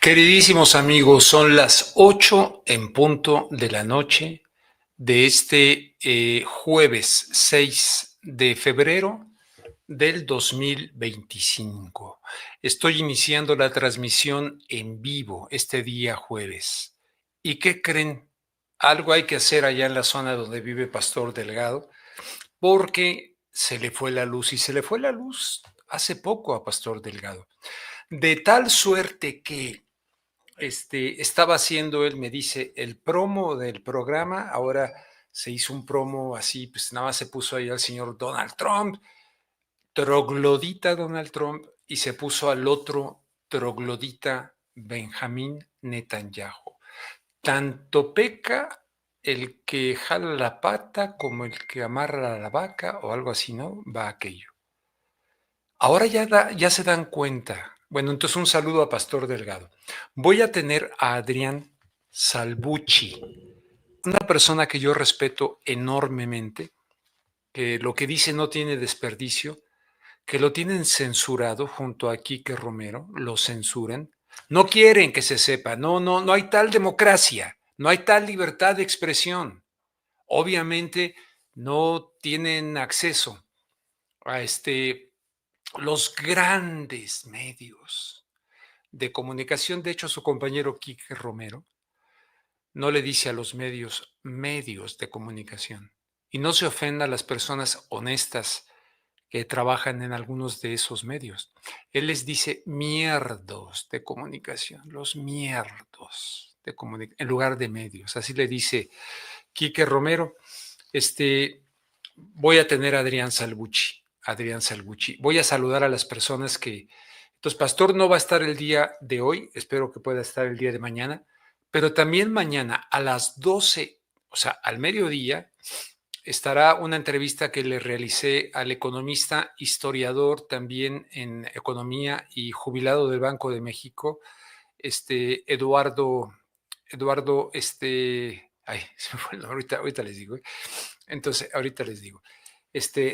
Queridísimos amigos, son las 8 en punto de la noche de este jueves 6 de febrero del 2025. Estoy iniciando la transmisión en vivo este día jueves. ¿Y qué creen? Algo hay que hacer allá en la zona donde vive Pastor Delgado, porque se le fue la luz y se le fue la luz hace poco a Pastor Delgado. De tal suerte que estaba haciendo él, me dice, el promo del programa. Ahora se hizo un promo así, pues nada más se puso ahí al señor Donald Trump, troglodita Donald Trump, y se puso al otro troglodita Benjamín Netanyahu. Tanto peca el que jala la pata como el que amarra la vaca o algo así, ¿no? Va aquello. Ahora ya se dan cuenta. Bueno, entonces un saludo a Pastor Delgado. Voy a tener a Adrián Salvucci, una persona que yo respeto enormemente, que lo que dice no tiene desperdicio, que lo tienen censurado junto a Quique Romero, lo censuran. No quieren que se sepa, no hay tal democracia, no hay tal libertad de expresión. Obviamente no tienen acceso a los grandes medios de comunicación. De hecho, su compañero Quique Romero no le dice a los medios de comunicación. Y no se ofenda a las personas honestas que trabajan en algunos de esos medios. Él les dice mierdos de comunicación, los mierdos de comunicación, en lugar de medios. Así le dice Quique Romero. Voy a tener a Adrián Salvucci. Adrián Salvucci. Voy a saludar a las personas que... Entonces, Pastor no va a estar el día de hoy, espero que pueda estar el día de mañana, pero también mañana a las 12, o sea, al mediodía, estará una entrevista que le realicé al economista, historiador también en economía y jubilado del Banco de México, Eduardo, ay, se me fue el nombre, ahorita les digo. Entonces, ahorita les digo.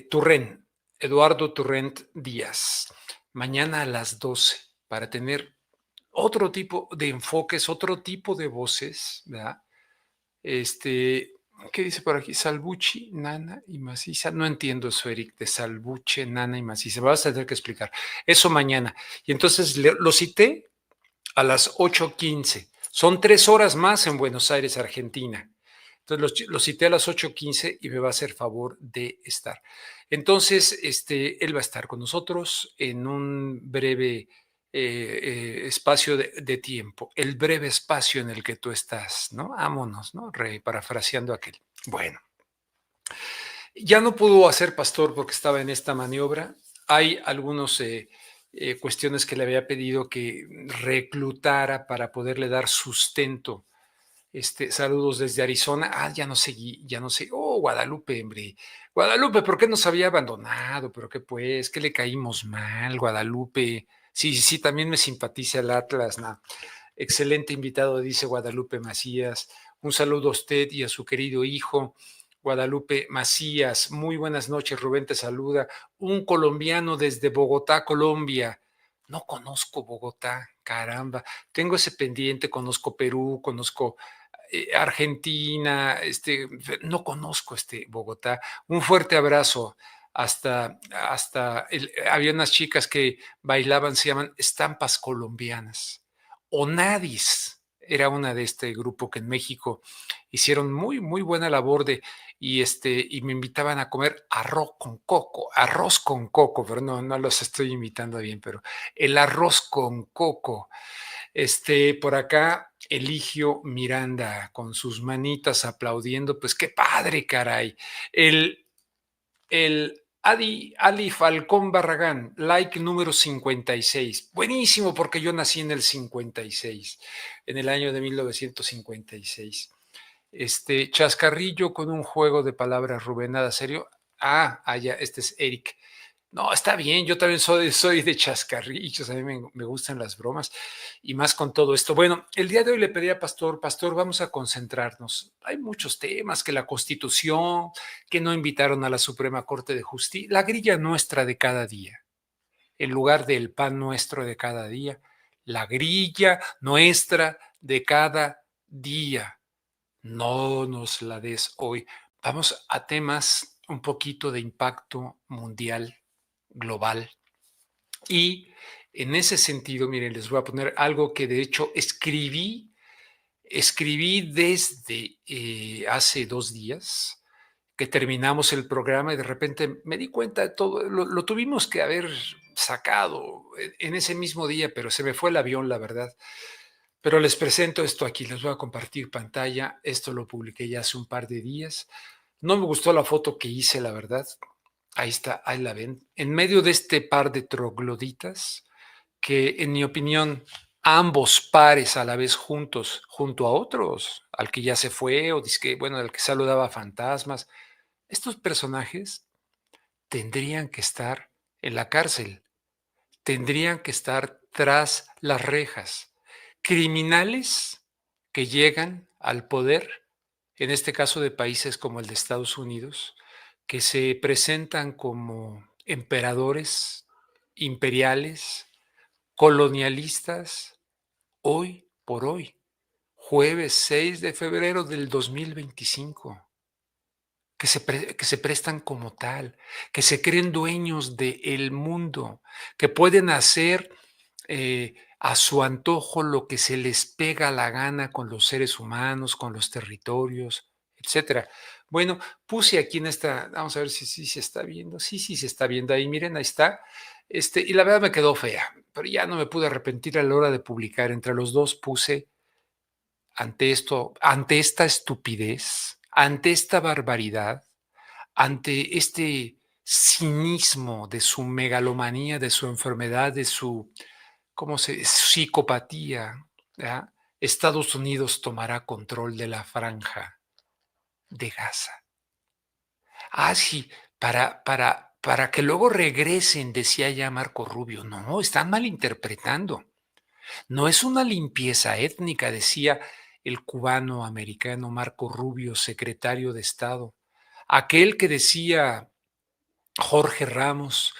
Turrent, Eduardo Turrent Díaz, mañana a las 12, para tener otro tipo de enfoques, otro tipo de voces, ¿verdad? ¿Qué dice por aquí? Salvucci, nana y maciza. No entiendo eso, Eric, de salbuche, nana y maciza. Me vas a tener que explicar. Eso mañana. Y entonces lo cité a las 8:15. Son 3 horas más en Buenos Aires, Argentina. Entonces lo cité a las 8:15 y me va a hacer favor de estar. Entonces, él va a estar con nosotros en un breve espacio de tiempo, el breve espacio en el que tú estás, ¿no? Vámonos, ¿no? Parafraseando aquel. Bueno, ya no pudo hacer Pastor porque estaba en esta maniobra. Hay algunos cuestiones que le había pedido que reclutara para poderle dar sustento. Saludos desde Arizona. Ya no seguí, ya no sé. Oh, Guadalupe, hombre. Guadalupe, ¿por qué nos había abandonado? ¿Pero qué pues? ¿Qué le caímos mal, Guadalupe? Sí, sí, sí, también me simpatiza el Atlas. Nah. Excelente invitado, dice Guadalupe Macías. Un saludo a usted y a su querido hijo, Guadalupe Macías. Muy buenas noches, Rubén te saluda. Un colombiano desde Bogotá, Colombia. No conozco Bogotá, caramba. Tengo ese pendiente, conozco Perú, conozco Argentina, no conozco Bogotá. Un fuerte abrazo. Había unas chicas que bailaban, se llaman estampas colombianas. Onadis era una de este grupo que en México hicieron muy, muy buena labor y me invitaban a comer arroz con coco, pero no los estoy imitando bien, pero el arroz con coco. Por acá, Eligio Miranda con sus manitas aplaudiendo, pues qué padre, caray. El Ali Falcón Barragán, like número 56. Buenísimo, porque yo nací en el 56, en el año de 1956. Chascarrillo con un juego de palabras, Rubén, nada serio. Ya, este es Eric. No, está bien, yo también soy de chascarrillos, a mí me gustan las bromas y más con todo esto. Bueno, el día de hoy le pedí a Pastor, vamos a concentrarnos. Hay muchos temas, que la Constitución, que no invitaron a la Suprema Corte de Justicia, la grilla nuestra de cada día, en lugar del pan nuestro de cada día, la grilla nuestra de cada día. No nos la des hoy. Vamos a temas un poquito de impacto mundial, global. Y en ese sentido, miren, les voy a poner algo que de hecho escribí desde hace 2 días que terminamos el programa y de repente me di cuenta de todo, lo tuvimos que haber sacado en ese mismo día, pero se me fue el avión, la verdad. Pero les presento esto aquí, les voy a compartir pantalla, esto lo publiqué ya hace un par de días. No me gustó la foto que hice, la verdad. Ahí está, ahí la ven. En medio de este par de trogloditas, que en mi opinión, ambos pares a la vez juntos, junto a otros, al que ya se fue, o disque, bueno, al que saludaba fantasmas, estos personajes tendrían que estar en la cárcel, tendrían que estar tras las rejas. Criminales que llegan al poder, en este caso de países como el de Estados Unidos, que se presentan como emperadores imperiales, colonialistas, hoy por hoy, jueves 6 de febrero del 2025, que se prestan como tal, que se creen dueños del mundo, que pueden hacer a su antojo lo que se les pega la gana con los seres humanos, con los territorios, etcétera. Bueno, puse aquí en esta, vamos a ver si se está viendo. Sí, sí se está viendo ahí, miren, ahí está. Y la verdad me quedó fea, pero ya no me pude arrepentir a la hora de publicar. Entre los dos puse ante esto, ante esta estupidez, ante esta barbaridad, ante este cinismo de su megalomanía, de su enfermedad, de su psicopatía, ¿verdad? Estados Unidos tomará control de la franja de Gaza. Ah, sí, para que luego regresen, decía ya Marco Rubio. No, están malinterpretando. No es una limpieza étnica, decía el cubano americano Marco Rubio, secretario de Estado. Aquel que decía Jorge Ramos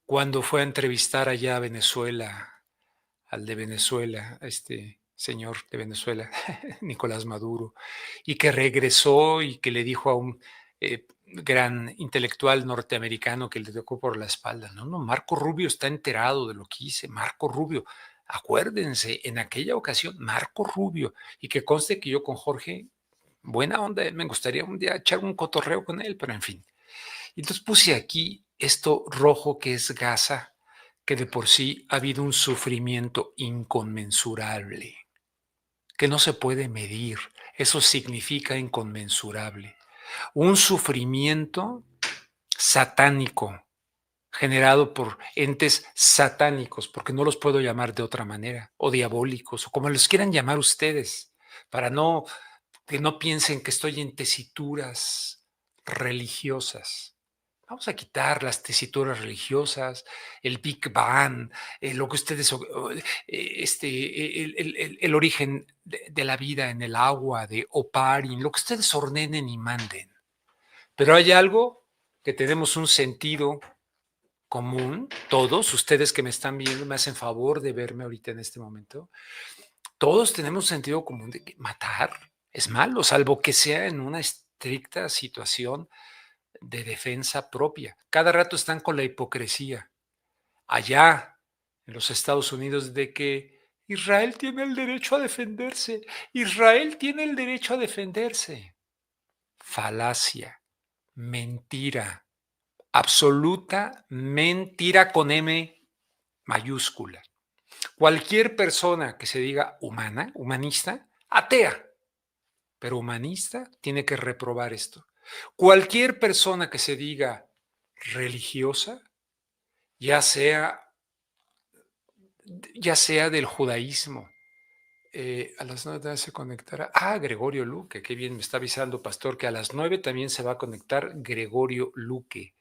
cuando fue a entrevistar allá a Venezuela, al de Venezuela, a este señor de Venezuela, Nicolás Maduro, y que regresó y que le dijo a un gran intelectual norteamericano que le tocó por la espalda. No, no, Marco Rubio está enterado de lo que hice. Marco Rubio, acuérdense, en aquella ocasión, Marco Rubio, y que conste que yo con Jorge, buena onda, me gustaría un día echar un cotorreo con él, pero en fin. Entonces puse aquí esto rojo que es Gaza, que de por sí ha habido un sufrimiento inconmensurable, que no se puede medir. Eso significa inconmensurable. Un sufrimiento satánico generado por entes satánicos, porque no los puedo llamar de otra manera, o diabólicos, o como los quieran llamar ustedes, para que no piensen que estoy en tesituras religiosas. Vamos a quitar las tesituras religiosas, el Big Bang, lo que ustedes, el origen de la vida en el agua, de Oparin, lo que ustedes ordenen y manden. Pero hay algo que tenemos un sentido común, todos ustedes que me están viendo, me hacen favor de verme ahorita en este momento, todos tenemos un sentido común de que matar es malo, salvo que sea en una estricta situación de defensa propia. Cada rato están con la hipocresía. Allá, en los Estados Unidos, de que Israel tiene el derecho a defenderse. Israel tiene el derecho a defenderse. Falacia, mentira, absoluta mentira con M mayúscula. Cualquier persona que se diga humana, humanista, atea, pero humanista tiene que reprobar esto. Cualquier persona que se diga religiosa, ya sea, ya sea del judaísmo, a las 9 también se conectará. Ah, Gregorio Luque, qué bien, me está avisando, pastor, que a las 9 también se va a conectar Gregorio Luque.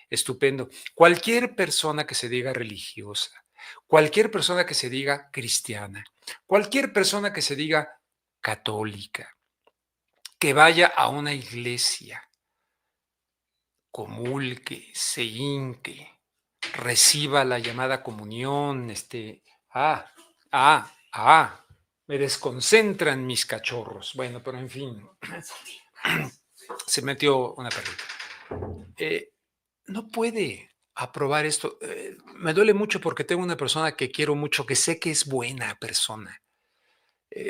Estupendo. Cualquier persona que se diga religiosa, cualquier persona que se diga cristiana, cualquier persona que se diga católica, que vaya a una iglesia, comulgue, se hinque, reciba la llamada comunión, Me desconcentran mis cachorros. Bueno, pero en fin, se metió una perrita. No puede aprobar esto. Me duele mucho porque tengo una persona que quiero mucho, que sé que es buena persona.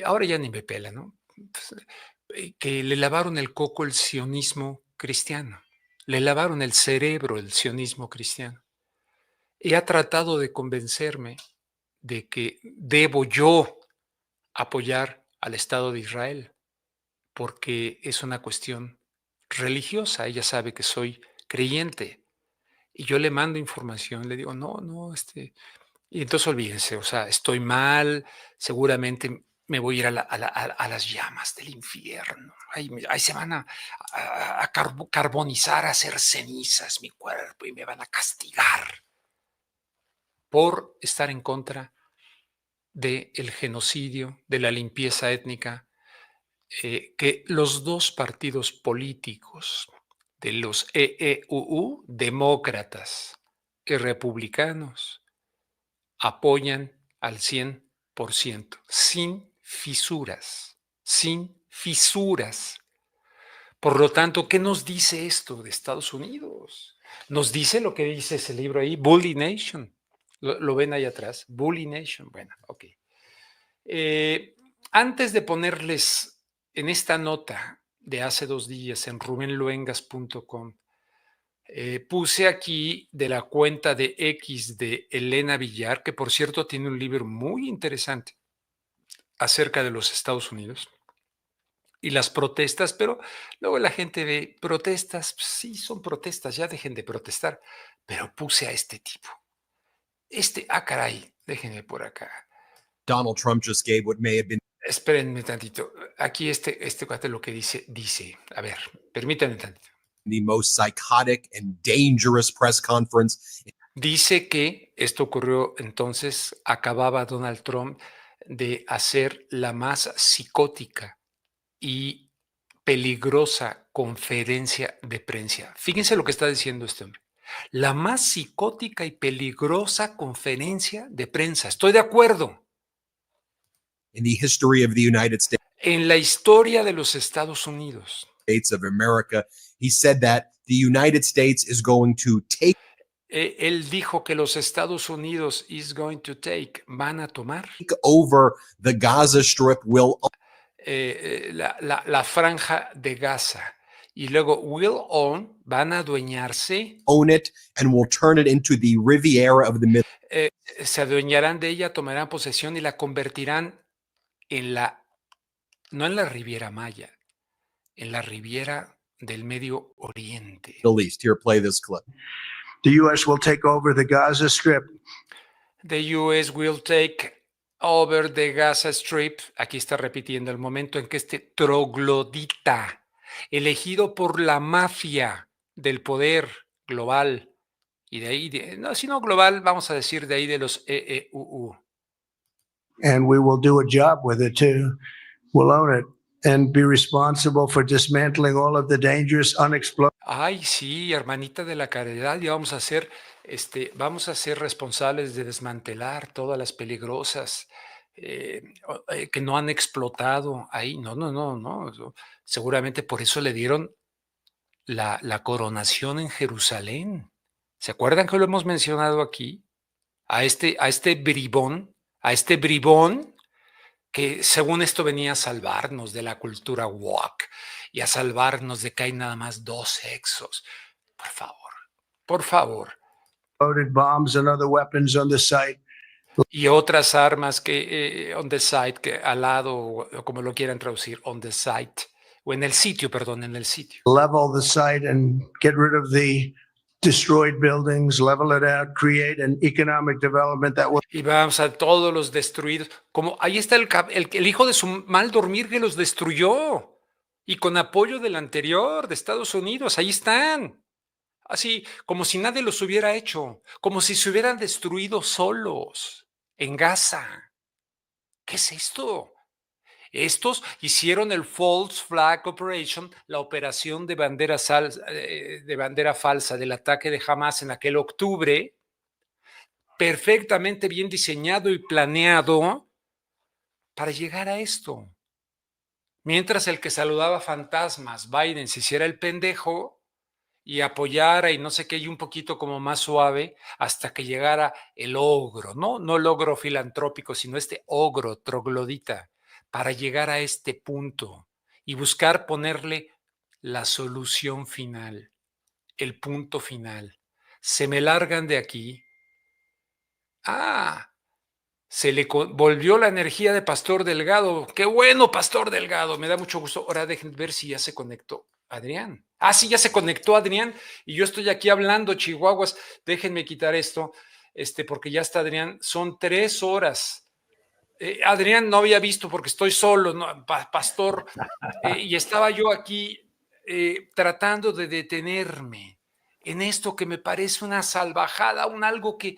Ahora ya ni me pela, ¿no? Pues, que le lavaron el coco el sionismo cristiano. Le lavaron el cerebro el sionismo cristiano. Y ha tratado de convencerme de que debo yo apoyar al Estado de Israel, porque es una cuestión religiosa. Ella sabe que soy creyente. Y yo le mando información, le digo, no, y entonces olvídense, o sea, estoy mal, seguramente me voy a ir a las llamas del infierno. Ahí se van a carbonizar, a hacer cenizas mi cuerpo y me van a castigar por estar en contra del genocidio, de la limpieza étnica, que los dos partidos políticos de los EEUU, demócratas y republicanos, apoyan al 100%, sin fisuras, sin fisuras. Por lo tanto, ¿qué nos dice esto de Estados Unidos? Nos dice lo que dice ese libro ahí, Bully Nation. ¿Lo ven ahí atrás? Bully Nation. Bueno, ok. Antes de ponerles en esta nota de hace 2 días en rubenluengas.com, puse aquí de la cuenta de X de Elena Villar, que por cierto tiene un libro muy interesante acerca de los Estados Unidos y las protestas, pero luego la gente ve protestas, sí son protestas, ya dejen de protestar, pero puse a este tipo. Caray, déjenme por acá. Donald Trump just gave what may have been. Espérenme tantito. Aquí este cuate lo que dice, a ver, permítanme tantito. The most psychotic and dangerous press conference. Dice que esto ocurrió entonces, acababa Donald Trump de hacer la más psicótica y peligrosa conferencia de prensa. Fíjense lo que está diciendo este hombre. La más psicótica y peligrosa conferencia de prensa. Estoy de acuerdo. In the history of the United States. En la historia de los Estados Unidos. States of America, he said that the United States is going to take. Él dijo que los Estados Unidos van a tomar over the Gaza Strip, la franja de Gaza, y luego van a adueñarse, own it, and will turn it into the Riviera of the Middle. Se adueñarán de ella, tomarán posesión y la convertirán no en la Riviera Maya, en la Riviera del Medio Oriente. Middle East. Here, play this clip. The U.S. will take over the Gaza Strip. The U.S. will take over the Gaza Strip. Aquí está repitiendo el momento en que este troglodita, elegido por la mafia del poder global, y de ahí, si no global, vamos a decir de ahí de los EEUU. And we will do a job with it too. We'll own it and be responsible for dismantling all of the dangerous unexploded. Ay, sí, hermanita de la caridad, y vamos a ser responsables de desmantelar todas las peligrosas que no han explotado ahí. No. Seguramente por eso le dieron la coronación en Jerusalén. ¿Se acuerdan que lo hemos mencionado aquí? A este bribón que según esto venía a salvarnos de la cultura woke y a salvarnos de que hay nada más 2 sexos. Por favor. Loaded bombs and other weapons on the site. Y otras armas que on the site, que al lado, o como lo quieran traducir, on the site, o en el sitio, perdón, en el sitio. Level the site and get rid of the destroyed buildings, level it out, create an economic development that will. Y vamos a todos los destruidos. Como ahí está el hijo de su mal dormir que los destruyó. Y con apoyo del anterior, de Estados Unidos, ahí están. Así, como si nadie los hubiera hecho. Como si se hubieran destruido solos en Gaza. ¿Qué es esto? Estos hicieron el False Flag Operation, la operación de bandera falsa del ataque de Hamas en aquel octubre, perfectamente bien diseñado y planeado para llegar a esto. Mientras el que saludaba fantasmas, Biden, se hiciera el pendejo y apoyara y no sé qué, y un poquito como más suave hasta que llegara el ogro, ¿no? No el ogro filantrópico, sino este ogro troglodita, para llegar a este punto y buscar ponerle la solución final, el punto final. Se me largan de aquí. Ah, se le volvió la energía de Pastor Delgado. Qué bueno, Pastor Delgado. Me da mucho gusto. Ahora dejen ver si ya se conectó Adrián. Ah, sí, ya se conectó Adrián. Y yo estoy aquí hablando, chihuahuas. Déjenme quitar esto, porque ya está Adrián. Son 3 horas. Adrián no había visto porque estoy solo, ¿no? Pastor. Y estaba yo aquí tratando de detenerme en esto que me parece una salvajada, un algo que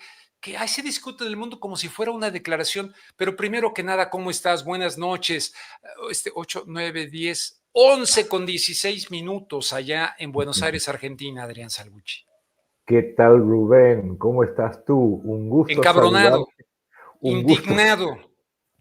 ahí se discute del mundo como si fuera una declaración. Pero primero que nada, ¿cómo estás? Buenas noches. 8, 9, 10, 11 con 16 minutos allá en Buenos Aires, Argentina, Adrián Salvucci. ¿Qué tal, Rubén? ¿Cómo estás tú? Un gusto Encabronado, saludarte. Un gusto, indignado.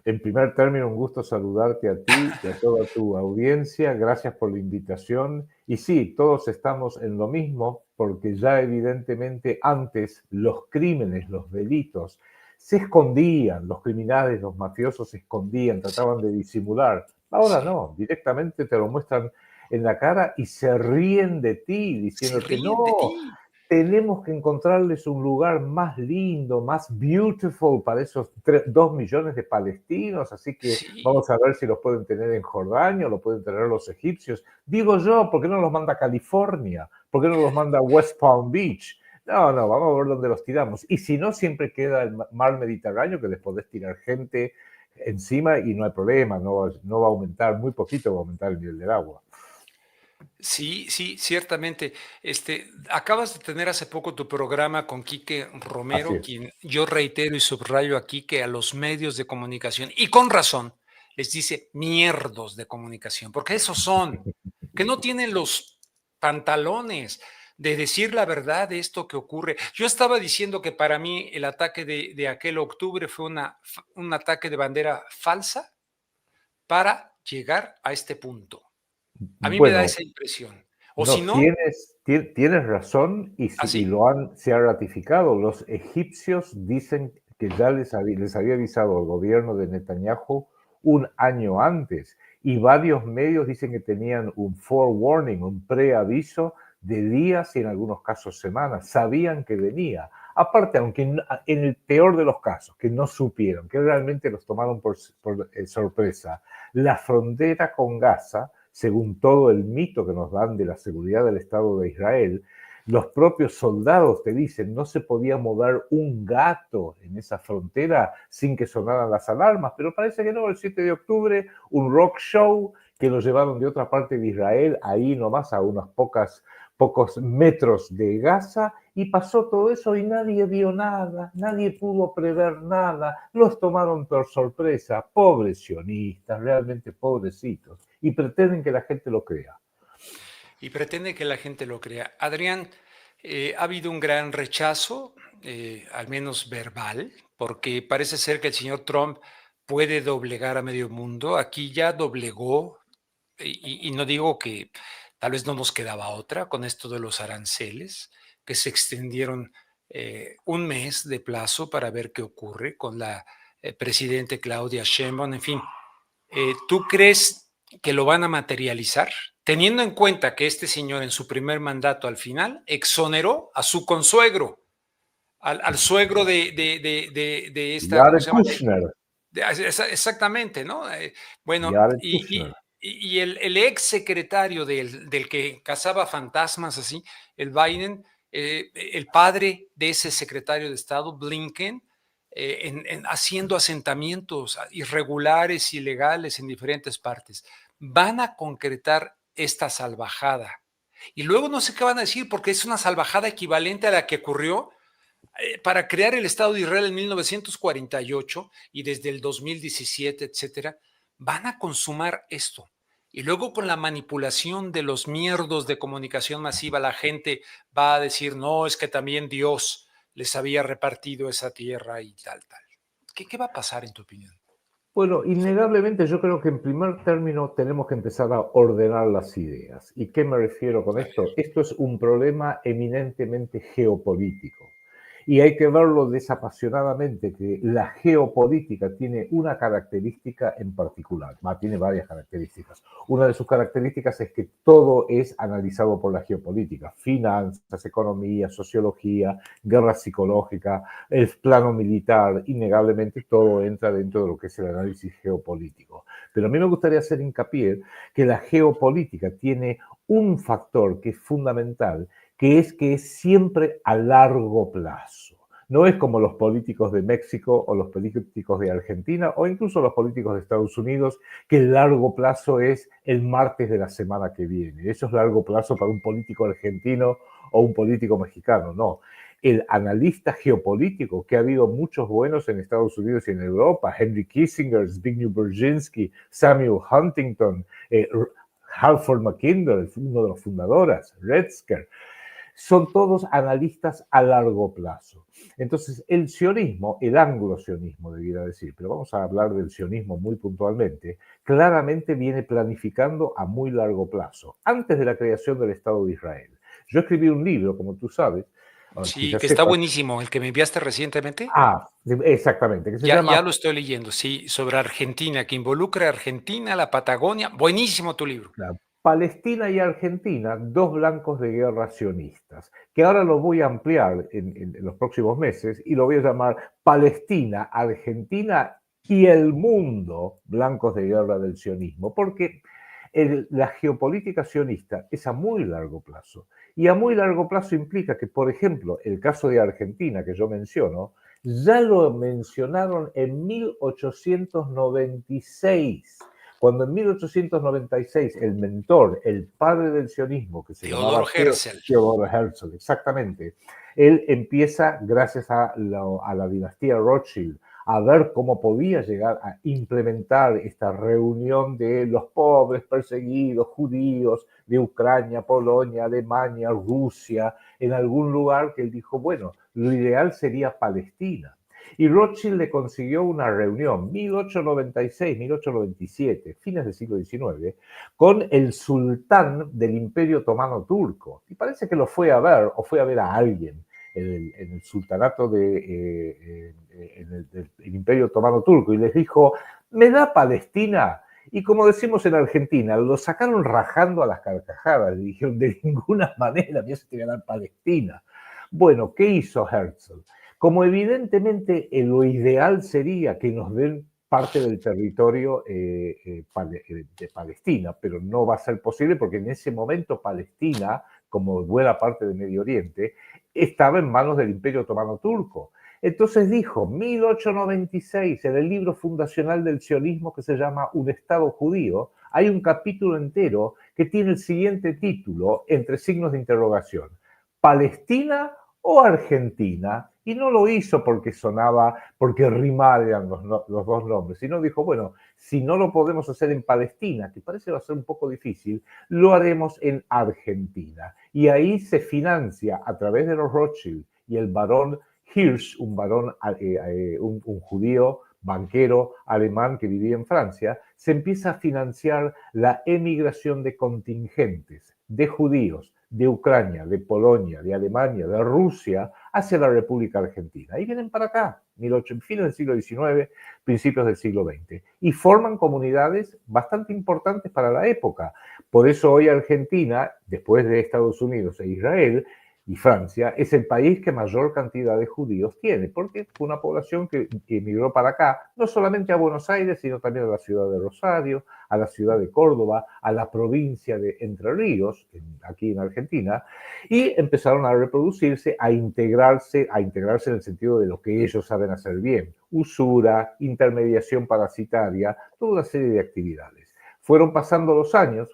en primer término, un gusto saludarte a ti y a toda tu audiencia. Gracias por la invitación. Y sí, todos estamos en lo mismo, porque ya evidentemente antes los crímenes, los delitos, se escondían, los criminales, los mafiosos se escondían, trataban de disimular. Ahora Sí. no, directamente te lo muestran en la cara y se ríen de ti, Se diciéndote, ríen de no, ti. tenemos que encontrarles un lugar más lindo, más beautiful para esos 2 millones de palestinos, así que Sí. vamos a ver si los pueden tener en Jordania, o lo pueden tener los egipcios. Digo yo, ¿por qué no los manda a California? ¿Por qué no los manda a West Palm Beach? No, vamos a ver dónde los tiramos. Y si no, siempre queda el mar Mediterráneo, que les podés tirar gente encima y no hay problema, no va a aumentar, muy poquito va a aumentar el nivel del agua. Sí, ciertamente. Acabas de tener hace poco tu programa con Quique Así Romero, es. quien yo reitero y subrayo aquí que a los medios de comunicación, y con razón, les dice mierdos de comunicación, porque esos son, que no tienen los pantalones de decir la verdad de esto que ocurre. Yo estaba diciendo que para mí el ataque de aquel octubre fue un ataque de bandera falsa para llegar a este punto. A mí me da Bueno, esa impresión. O si no, no, tienes razón y así. se ha ratificado. Los egipcios dicen que ya les había avisado el gobierno de Netanyahu un año antes y varios medios dicen que tenían un forewarning, un preaviso de días y en algunos casos semanas. Sabían que venía. Aparte, aunque en el peor de los casos, que no supieron, que realmente los tomaron por sorpresa, la frontera con Gaza, según todo el mito que nos dan de la seguridad del Estado de Israel, los propios soldados te dicen no se podía mover un gato en esa frontera sin que sonaran las alarmas, pero parece que no, el 7 de octubre, un rock show que lo llevaron de otra parte de Israel, ahí nomás a unos pocos metros de Gaza, y pasó todo eso y nadie vio nada, nadie pudo prever nada, los tomaron por sorpresa, pobres sionistas, realmente pobrecitos, y pretenden que la gente lo crea. Y pretende que la gente lo crea. Adrián, ha habido un gran rechazo, al menos verbal, porque parece ser que el señor Trump puede doblegar a medio mundo. Aquí ya doblegó, y no digo que tal vez no nos quedaba otra con esto de los aranceles, que se extendieron un mes de plazo para ver qué ocurre con la presidente Claudia Sheinbaum. En fin, ¿tú crees que lo van a materializar? Teniendo en cuenta que este señor en su primer mandato al final exoneró a su consuegro, al suegro de esta, ¿cómo Jared se llama? Kushner, Exactamente, ¿no? Bueno, Jared Kushner. y el ex secretario del que cazaba fantasmas así, el Biden, el padre de ese secretario de Estado, Blinken, haciendo asentamientos irregulares, ilegales en diferentes partes. Van a concretar esta salvajada. Y luego no sé qué van a decir, porque es una salvajada equivalente a la que ocurrió para crear el Estado de Israel en 1948 y desde el 2017, etcétera. Van a consumar esto. Y luego con la manipulación de los mierdos de comunicación masiva, la gente va a decir, no, es que también Dios les había repartido esa tierra y tal. ¿Qué va a pasar en tu opinión? Bueno, innegablemente yo creo que en primer término tenemos que empezar a ordenar las ideas. ¿Y qué me refiero con esto? Esto es un problema eminentemente geopolítico. Y hay que verlo desapasionadamente, que la geopolítica tiene una característica en particular, tiene varias características. Una de sus características es que todo es analizado por la geopolítica, finanzas, economía, sociología, guerra psicológica, el plano militar, innegablemente todo entra dentro de lo que es el análisis geopolítico. Pero a mí me gustaría hacer hincapié que la geopolítica tiene un factor que es fundamental, que es siempre a largo plazo. No es como los políticos de México o los políticos de Argentina o incluso los políticos de Estados Unidos, que el largo plazo es el martes de la semana que viene. Eso es largo plazo para un político argentino o un político mexicano, no. El analista geopolítico, que ha habido muchos buenos en Estados Unidos y en Europa, Henry Kissinger, Zbigniew Brzezinski, Samuel Huntington, Halford McKinley, uno de los fundadores, Retzker, son todos analistas a largo plazo. Entonces, el sionismo, el anglo-sionismo debiera decir, pero vamos a hablar del sionismo muy puntualmente, claramente viene planificando a muy largo plazo, antes de la creación del Estado de Israel. Yo escribí un libro, como tú sabes. Sí, que está buenísimo, el que me enviaste recientemente. Exactamente, que se llama... Ya lo estoy leyendo, sí, sobre Argentina, que involucra a Argentina, la Patagonia. Buenísimo tu libro. Palestina y Argentina, dos blancos de guerra sionistas, que ahora lo voy a ampliar en los próximos meses y lo voy a llamar Palestina, Argentina y el mundo, blancos de guerra del sionismo, porque la geopolítica sionista es a muy largo plazo. Y a muy largo plazo implica que, por ejemplo, el caso de Argentina que yo menciono, ya lo mencionaron en 1896. Cuando en 1896 el mentor, el padre del sionismo, que se llamaba Theodor Herzl, exactamente, él empieza, gracias a la dinastía Rothschild, a ver cómo podía llegar a implementar esta reunión de los pobres perseguidos judíos de Ucrania, Polonia, Alemania, Rusia, en algún lugar que él dijo, bueno, lo ideal sería Palestina. Y Rothschild le consiguió una reunión, 1896, 1897, fines del siglo XIX, con el sultán del Imperio Otomano Turco. Y parece que lo fue a ver, o fue a ver a alguien en el sultanato del Imperio Otomano Turco, y les dijo, ¿me da Palestina? Y como decimos en Argentina, lo sacaron rajando a las carcajadas. Le dijeron, de ninguna manera me hace ganar Palestina. Bueno, ¿qué hizo Herzl? Como evidentemente lo ideal sería que nos den parte del territorio de Palestina, pero no va a ser posible porque en ese momento Palestina, como buena parte de Medio Oriente, estaba en manos del Imperio Otomano Turco. Entonces dijo, 1896, en el libro fundacional del sionismo que se llama Un Estado Judío, hay un capítulo entero que tiene el siguiente título, entre signos de interrogación, ¿Palestina o Argentina? Y no lo hizo porque porque rimaban los dos nombres, sino dijo, bueno, si no lo podemos hacer en Palestina, que parece va a ser un poco difícil, lo haremos en Argentina. Y ahí se financia a través de los Rothschild y el barón Hirsch, un judío banquero alemán que vivía en Francia, se empieza a financiar la emigración de contingentes de judíos de Ucrania, de Polonia, de Alemania, de Rusia, hacia la República Argentina. Y vienen para acá, fines del siglo XIX, principios del siglo XX, y forman comunidades bastante importantes para la época. Por eso hoy Argentina, después de Estados Unidos e Israel, y Francia es el país que mayor cantidad de judíos tiene, porque fue una población que emigró para acá, no solamente a Buenos Aires, sino también a la ciudad de Rosario, a la ciudad de Córdoba, a la provincia de Entre Ríos, aquí en Argentina, y empezaron a reproducirse, a integrarse en el sentido de lo que ellos saben hacer bien, usura, intermediación parasitaria, toda una serie de actividades. Fueron pasando los años,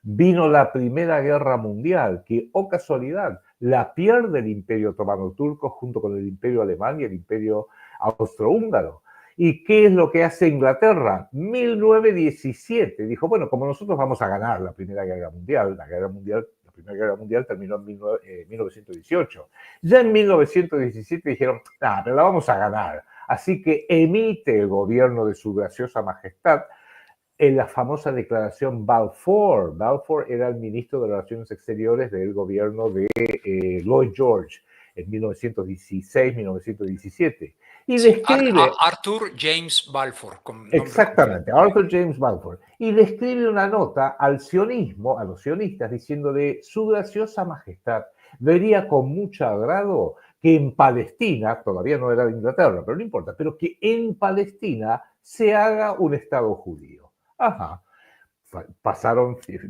vino la Primera Guerra Mundial, que, oh casualidad, la pierde el Imperio Otomano Turco junto con el Imperio Alemán y el Imperio Austrohúngaro. ¿Y qué es lo que hace Inglaterra? 1917. Dijo, bueno, como nosotros vamos a ganar la Primera Guerra Mundial, la Primera Guerra Mundial terminó en 1918. Ya en 1917 dijeron, pero la vamos a ganar. Así que emite el gobierno de su graciosa majestad en la famosa declaración Balfour. Balfour era el ministro de Relaciones Exteriores del gobierno de Lloyd George en 1916-1917. Y Sí, describe... Arthur James Balfour, con nombre Exactamente, completo. Arthur James Balfour. Y le escribe una nota al sionismo, a los sionistas, diciéndole: su graciosa majestad vería con mucho agrado que en Palestina, todavía no era de Inglaterra, pero no importa, pero que en Palestina se haga un Estado judío. Ajá.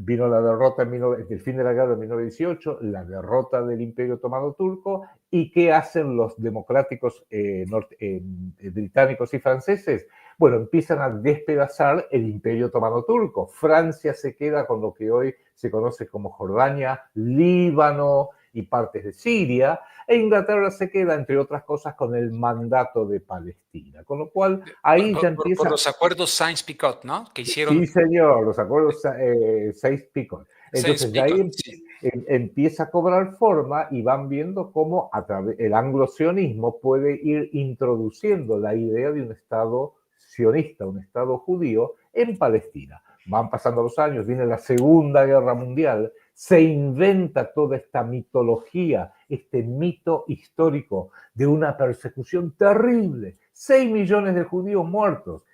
Vino la derrota el fin de la guerra de 1918, la derrota del Imperio Otomano Turco, y ¿qué hacen los democráticos británicos y franceses? Bueno, empiezan a despedazar el Imperio Otomano Turco. Francia se queda con lo que hoy se conoce como Jordania, Líbano y partes de Siria, e Inglaterra se queda, entre otras cosas, con el mandato de Palestina. Con lo cual, ahí ya Por empieza... los acuerdos Sainz-Picot, ¿no? Que hicieron Sí, señor, los acuerdos Sainz-Picot. Entonces, de ahí Sainz-Picot, sí. empieza a cobrar forma y van viendo cómo el anglo-sionismo puede ir introduciendo la idea de un Estado sionista, un Estado judío en Palestina. Van pasando los años, viene la Segunda Guerra Mundial, se inventa toda esta mitología, este mito histórico de una persecución terrible, 6 millones de judíos muertos.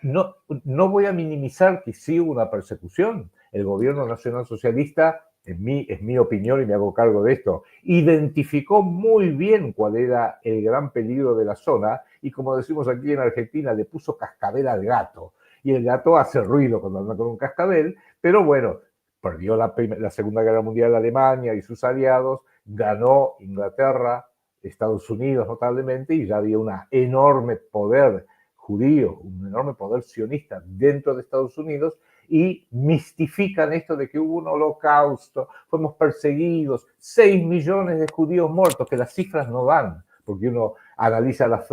No voy a minimizar que sí hubo una persecución. El gobierno nacional socialista, es mi opinión y me hago cargo de esto, identificó muy bien cuál era el gran peligro de la zona y, como decimos aquí en Argentina, le puso cascabel al gato. Y el gato hace ruido cuando anda con un cascabel, pero bueno, perdió la Segunda Guerra Mundial Alemania y sus aliados, ganó Inglaterra, Estados Unidos notablemente, y ya había un enorme poder judío, un enorme poder sionista dentro de Estados Unidos, y mistifican esto de que hubo un holocausto, fuimos perseguidos, 6 millones de judíos muertos, que las cifras no dan, porque uno analiza las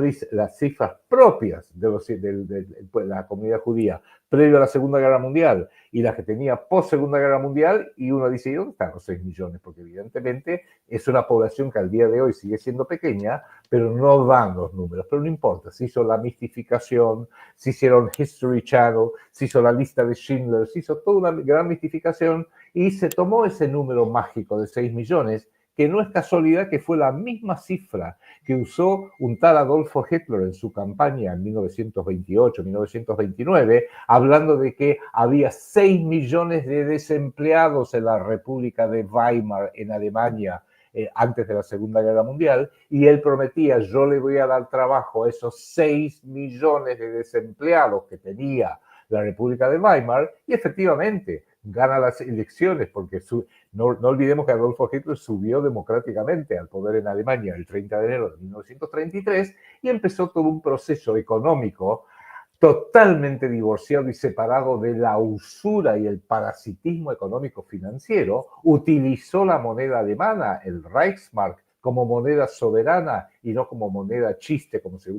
cifras propias de la comunidad judía previo a la Segunda Guerra Mundial y las que tenía post Segunda Guerra Mundial, y uno dice: ¿y dónde están los 6 millones? Porque evidentemente es una población que al día de hoy sigue siendo pequeña, pero no dan los números. Pero no importa, se hizo la mistificación, se hicieron History Channel, se hizo la lista de Schindler, se hizo toda una gran mistificación y se tomó ese número mágico de 6 millones, que no es casualidad que fue la misma cifra que usó un tal Adolfo Hitler en su campaña en 1928-1929, hablando de que había 6 millones de desempleados en la República de Weimar, en Alemania, antes de la Segunda Guerra Mundial, y él prometía: yo le voy a dar trabajo a esos 6 millones de desempleados que tenía la República de Weimar, y efectivamente gana las elecciones, porque no olvidemos que Adolfo Hitler subió democráticamente al poder en Alemania el 30 de enero de 1933 y empezó todo un proceso económico totalmente divorciado y separado de la usura y el parasitismo económico financiero. Utilizó la moneda alemana, el Reichsmark, como moneda soberana y no como moneda chiste, como se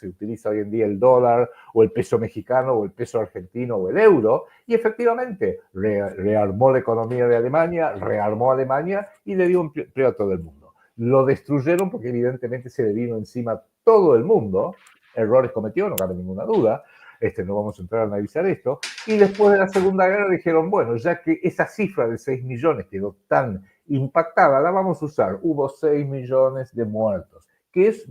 utiliza hoy en día el dólar o el peso mexicano o el peso argentino o el euro. Y efectivamente rearmó la economía de Alemania, rearmó Alemania y le dio un empleo a todo el mundo. Lo destruyeron porque evidentemente se le vino encima todo el mundo. Errores cometió, no cabe ninguna duda. No vamos a entrar a analizar esto. Y después de la Segunda Guerra dijeron: bueno, ya que esa cifra de 6 millones quedó tan impactada, la vamos a usar. Hubo 6 millones de muertos.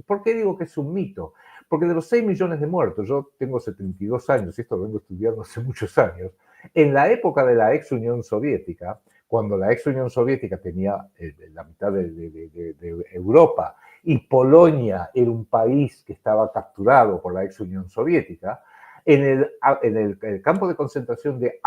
¿Por qué digo que es un mito? Porque de los 6 millones de muertos, yo tengo 72 años, y esto lo vengo estudiando hace muchos años, en la época de la ex Unión Soviética, cuando la ex Unión Soviética tenía la mitad de Europa, y Polonia era un país que estaba capturado por la ex Unión Soviética, en el campo de concentración de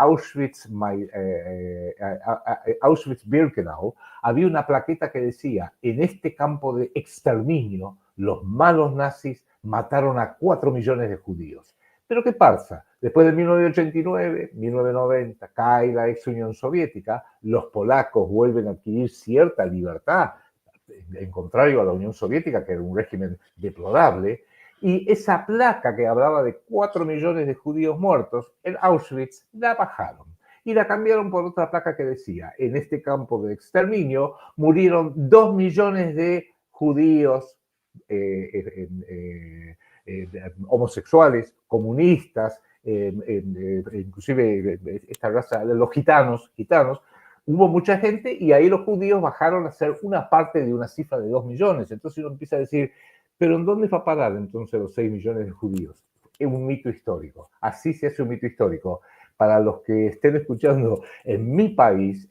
Auschwitz-Birkenau había una plaqueta que decía: en este campo de exterminio, los malos nazis mataron a 4 millones de judíos. Pero ¿qué pasa? Después de 1989, 1990, cae la ex Unión Soviética, los polacos vuelven a adquirir cierta libertad, en contrario a la Unión Soviética, que era un régimen deplorable, y esa placa que hablaba de 4 millones de judíos muertos en Auschwitz la bajaron y la cambiaron por otra placa que decía: en este campo de exterminio murieron 2 millones de judíos homosexuales, comunistas, inclusive esta raza, los gitanos, hubo mucha gente y ahí los judíos bajaron a ser una parte de una cifra de 2 millones. Entonces uno empieza a decir, ¿pero en dónde va a parar entonces los 6 millones de judíos? Es un mito histórico. Así se hace un mito histórico. Para los que estén escuchando, en mi país,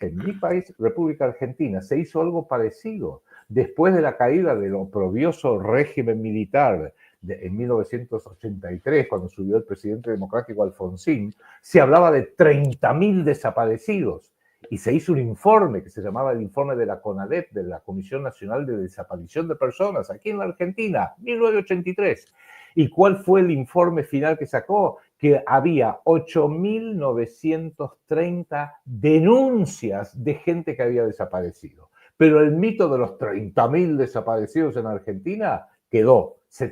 República Argentina, se hizo algo parecido. Después de la caída del oprobioso régimen militar en 1983, cuando subió el presidente democrático Alfonsín, se hablaba de 30.000 desaparecidos. Y se hizo un informe que se llamaba el informe de la CONADEP, de la Comisión Nacional de Desaparición de Personas, aquí en la Argentina, 1983. ¿Y cuál fue el informe final que sacó? Que había 8.930 denuncias de gente que había desaparecido. Pero el mito de los 30.000 desaparecidos en Argentina quedó, se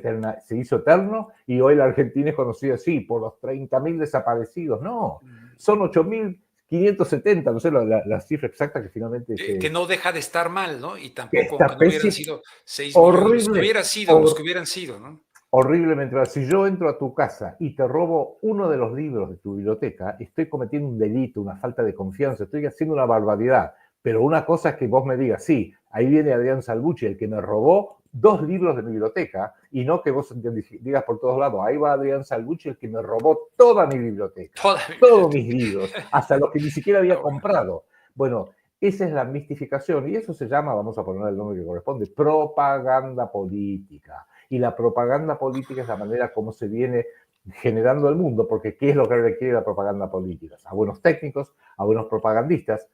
hizo eterno y hoy la Argentina es conocida así, por los 30.000 desaparecidos. No, son 8.570, no sé la cifra exacta que finalmente... Que no deja de estar mal, ¿no? Y tampoco que no hubieran sido 6 horrible, millones, los que hubieran sido, ¿no? Horriblemente mal. Si yo entro a tu casa y te robo uno de los libros de tu biblioteca, estoy cometiendo un delito, una falta de confianza, estoy haciendo una barbaridad. Pero una cosa es que vos me digas, sí, ahí viene Adrián Salvucci, el que me robó 2 libros de mi biblioteca, y no que vos digas por todos lados, ahí va Adrián Salvucci, el que me robó toda mi biblioteca, todos mis libros, hasta los que ni siquiera había comprado. Bueno, esa es la mistificación, y eso se llama, vamos a poner el nombre que corresponde, propaganda política. Y la propaganda política es la manera como se viene generando el mundo, porque ¿qué es lo que requiere la propaganda política? A buenos técnicos, a buenos propagandistas,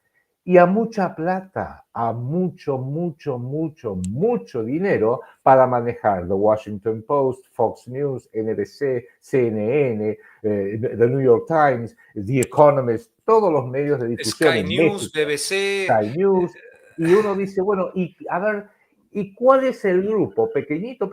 y a mucha plata, a mucho dinero para manejar The Washington Post, Fox News, NBC, CNN, The New York Times, The Economist, todos los medios de difusión. Sky News, México, BBC. Sky News. Y uno dice, bueno, y a ver, ¿y cuál es el grupo pequeñito,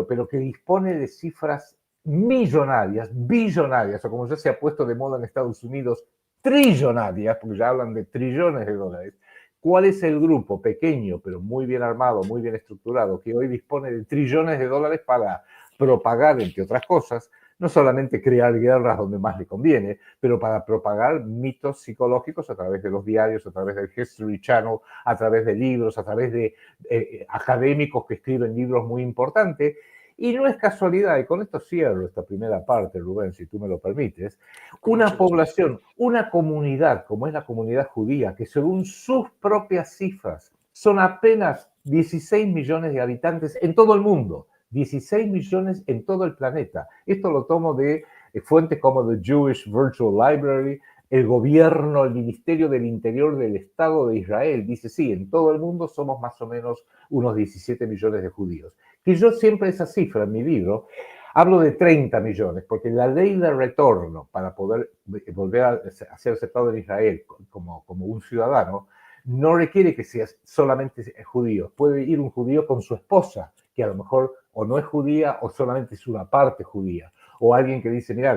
pero que dispone de cifras millonarias, billonarias, o como ya se ha puesto de moda en Estados Unidos, trillonarias, porque ya hablan de trillones de dólares? ¿Cuál es el grupo pequeño, pero muy bien armado, muy bien estructurado, que hoy dispone de trillones de dólares para propagar, entre otras cosas, no solamente crear guerras donde más le conviene, pero para propagar mitos psicológicos a través de los diarios, a través del History Channel, a través de libros, a través de académicos que escriben libros muy importantes? Y no es casualidad, y con esto cierro esta primera parte, Rubén, si tú me lo permites, una población, una comunidad como es la comunidad judía, que según sus propias cifras son apenas 16 millones de habitantes en todo el mundo, 16 millones en todo el planeta. Esto lo tomo de fuentes como The Jewish Virtual Library, el gobierno, el Ministerio del Interior del Estado de Israel. Dice, sí, en todo el mundo somos más o menos unos 17 millones de judíos. Que yo siempre esa cifra en mi libro hablo de 30 millones, porque la ley de retorno para poder volver a ser aceptado en Israel como un ciudadano no requiere que seas solamente judío. Puede ir un judío con su esposa, que a lo mejor o no es judía o solamente es una parte judía. O alguien que dice, mira,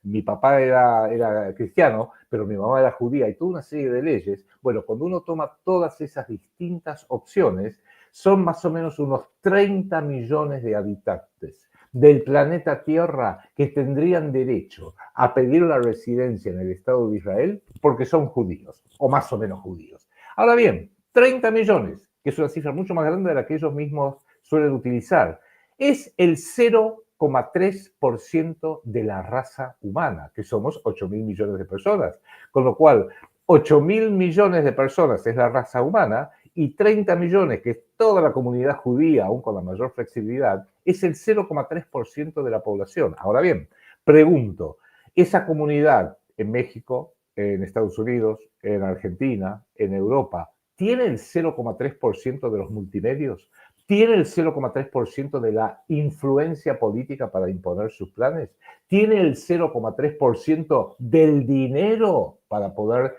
mi papá era cristiano, pero mi mamá era judía, y toda una serie de leyes. Bueno, cuando uno toma todas esas distintas opciones, son más o menos unos 30 millones de habitantes del planeta Tierra que tendrían derecho a pedir la residencia en el Estado de Israel porque son judíos, o más o menos judíos. Ahora bien, 30 millones, que es una cifra mucho más grande de la que ellos mismos suelen utilizar, es el 0,3% de la raza humana, que somos 8.000 millones de personas. Con lo cual, 8.000 millones de personas es la raza humana y 30 millones, que es toda la comunidad judía, aún con la mayor flexibilidad, es el 0,3% de la población. Ahora bien, pregunto, ¿esa comunidad en México, en Estados Unidos, en Argentina, en Europa, tiene el 0,3% de los multimedios? ¿Tiene el 0,3% de la influencia política para imponer sus planes? ¿Tiene el 0,3% del dinero para poder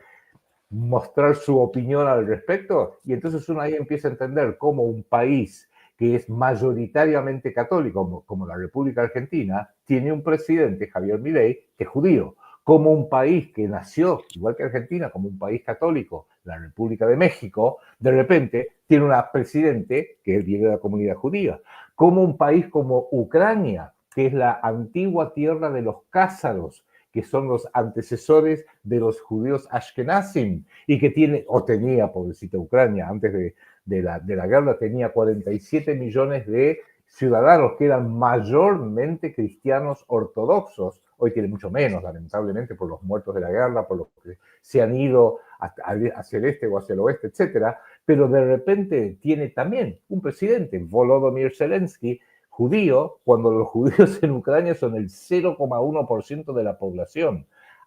mostrar su opinión al respecto? Y entonces uno ahí empieza a entender cómo un país que es mayoritariamente católico, como la República Argentina, tiene un presidente, Javier Milei, que es judío. Como un país que nació, igual que Argentina, como un país católico, la República de México, de repente tiene un presidente que viene de la comunidad judía. Como un país como Ucrania, que es la antigua tierra de los cázaros, que son los antecesores de los judíos ashkenazim, y que tiene, o tenía, pobrecita Ucrania, antes de la guerra, tenía 47 millones de ciudadanos que eran mayormente cristianos ortodoxos. Hoy tiene mucho menos, lamentablemente, por los muertos de la guerra, por los que se han ido hacia el este o hacia el oeste, etcétera. Pero de repente tiene también un presidente, Volodymyr Zelensky, judío, cuando los judíos en Ucrania son el 0,1% de la población.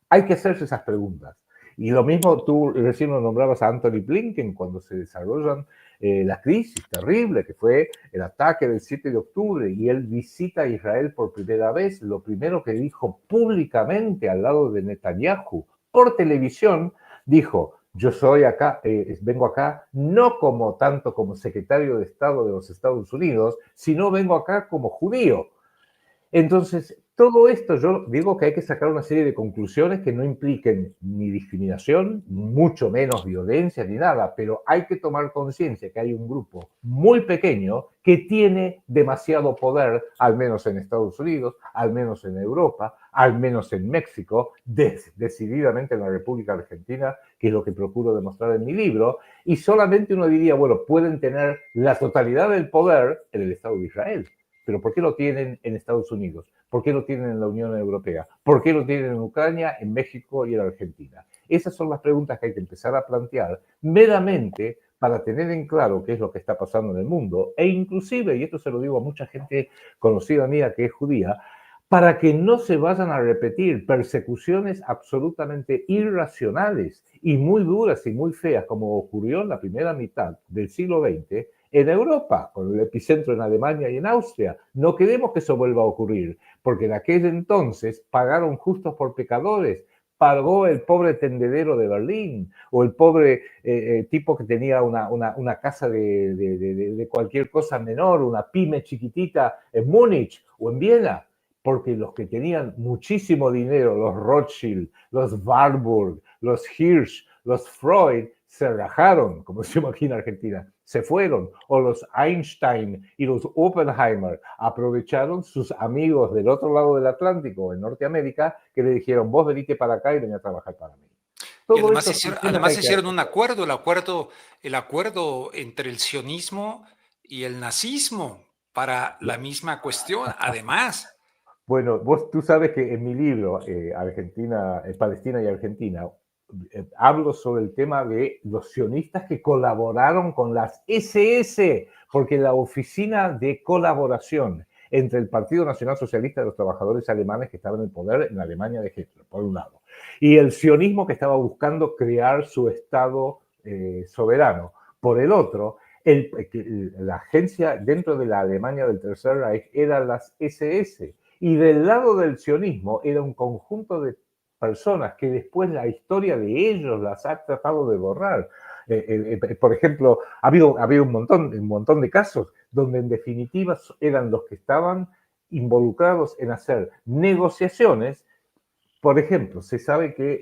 Hay que hacerse esas preguntas. Y lo mismo, tú recién lo nombrabas a Anthony Blinken, cuando se desarrollan la crisis terrible que fue el ataque del 7 de octubre y él visita a Israel por primera vez. Lo primero que dijo públicamente al lado de Netanyahu por televisión, dijo: yo soy acá, vengo acá no como tanto como secretario de Estado de los Estados Unidos, sino vengo acá como judío. Entonces, todo esto yo digo que hay que sacar una serie de conclusiones que no impliquen ni discriminación, mucho menos violencia ni nada, pero hay que tomar conciencia que hay un grupo muy pequeño que tiene demasiado poder, al menos en Estados Unidos, al menos en Europa, al menos en México, decididamente en la República Argentina, que es lo que procuro demostrar en mi libro, y solamente uno diría, bueno, pueden tener la totalidad del poder en el Estado de Israel. Pero ¿por qué lo tienen en Estados Unidos? ¿Por qué lo tienen en la Unión Europea? ¿Por qué lo tienen en Ucrania, en México y en Argentina? Esas son las preguntas que hay que empezar a plantear meramente para tener en claro qué es lo que está pasando en el mundo e inclusive, y esto se lo digo a mucha gente conocida mía que es judía, para que no se vayan a repetir persecuciones absolutamente irracionales y muy duras y muy feas como ocurrió en la primera mitad del siglo XX en Europa, con el epicentro en Alemania y en Austria. No queremos que eso vuelva a ocurrir, porque en aquel entonces pagaron justos por pecadores, pagó el pobre tendedero de Berlín o el pobre tipo que tenía una casa de cualquier cosa menor, una pyme chiquitita en Múnich o en Viena, porque los que tenían muchísimo dinero, los Rothschild, los Warburg, los Hirsch, los Freud, se rajaron, como decimos aquí en Argentina, se fueron, o los Einstein y los Oppenheimer aprovecharon sus amigos del otro lado del Atlántico, en Norteamérica, que le dijeron, vos venite para acá y ven a trabajar para mí. Y además hicieron un acuerdo, el acuerdo entre el sionismo y el nazismo para la misma cuestión, además. Bueno, tú sabes que en mi libro, Palestina y Argentina, hablo sobre el tema de los sionistas que colaboraron con las SS, porque la oficina de colaboración entre el Partido Nacional Socialista de los Trabajadores Alemanes, que estaba en el poder en la Alemania de Hitler, por un lado, y el sionismo que estaba buscando crear su Estado soberano, por el otro, la agencia dentro de la Alemania del Tercer Reich eran las SS, y del lado del sionismo era un conjunto de personas que después la historia de ellos las ha tratado de borrar. Por ejemplo, ha habido un montón de casos donde en definitiva eran los que estaban involucrados en hacer negociaciones. Por ejemplo, se sabe que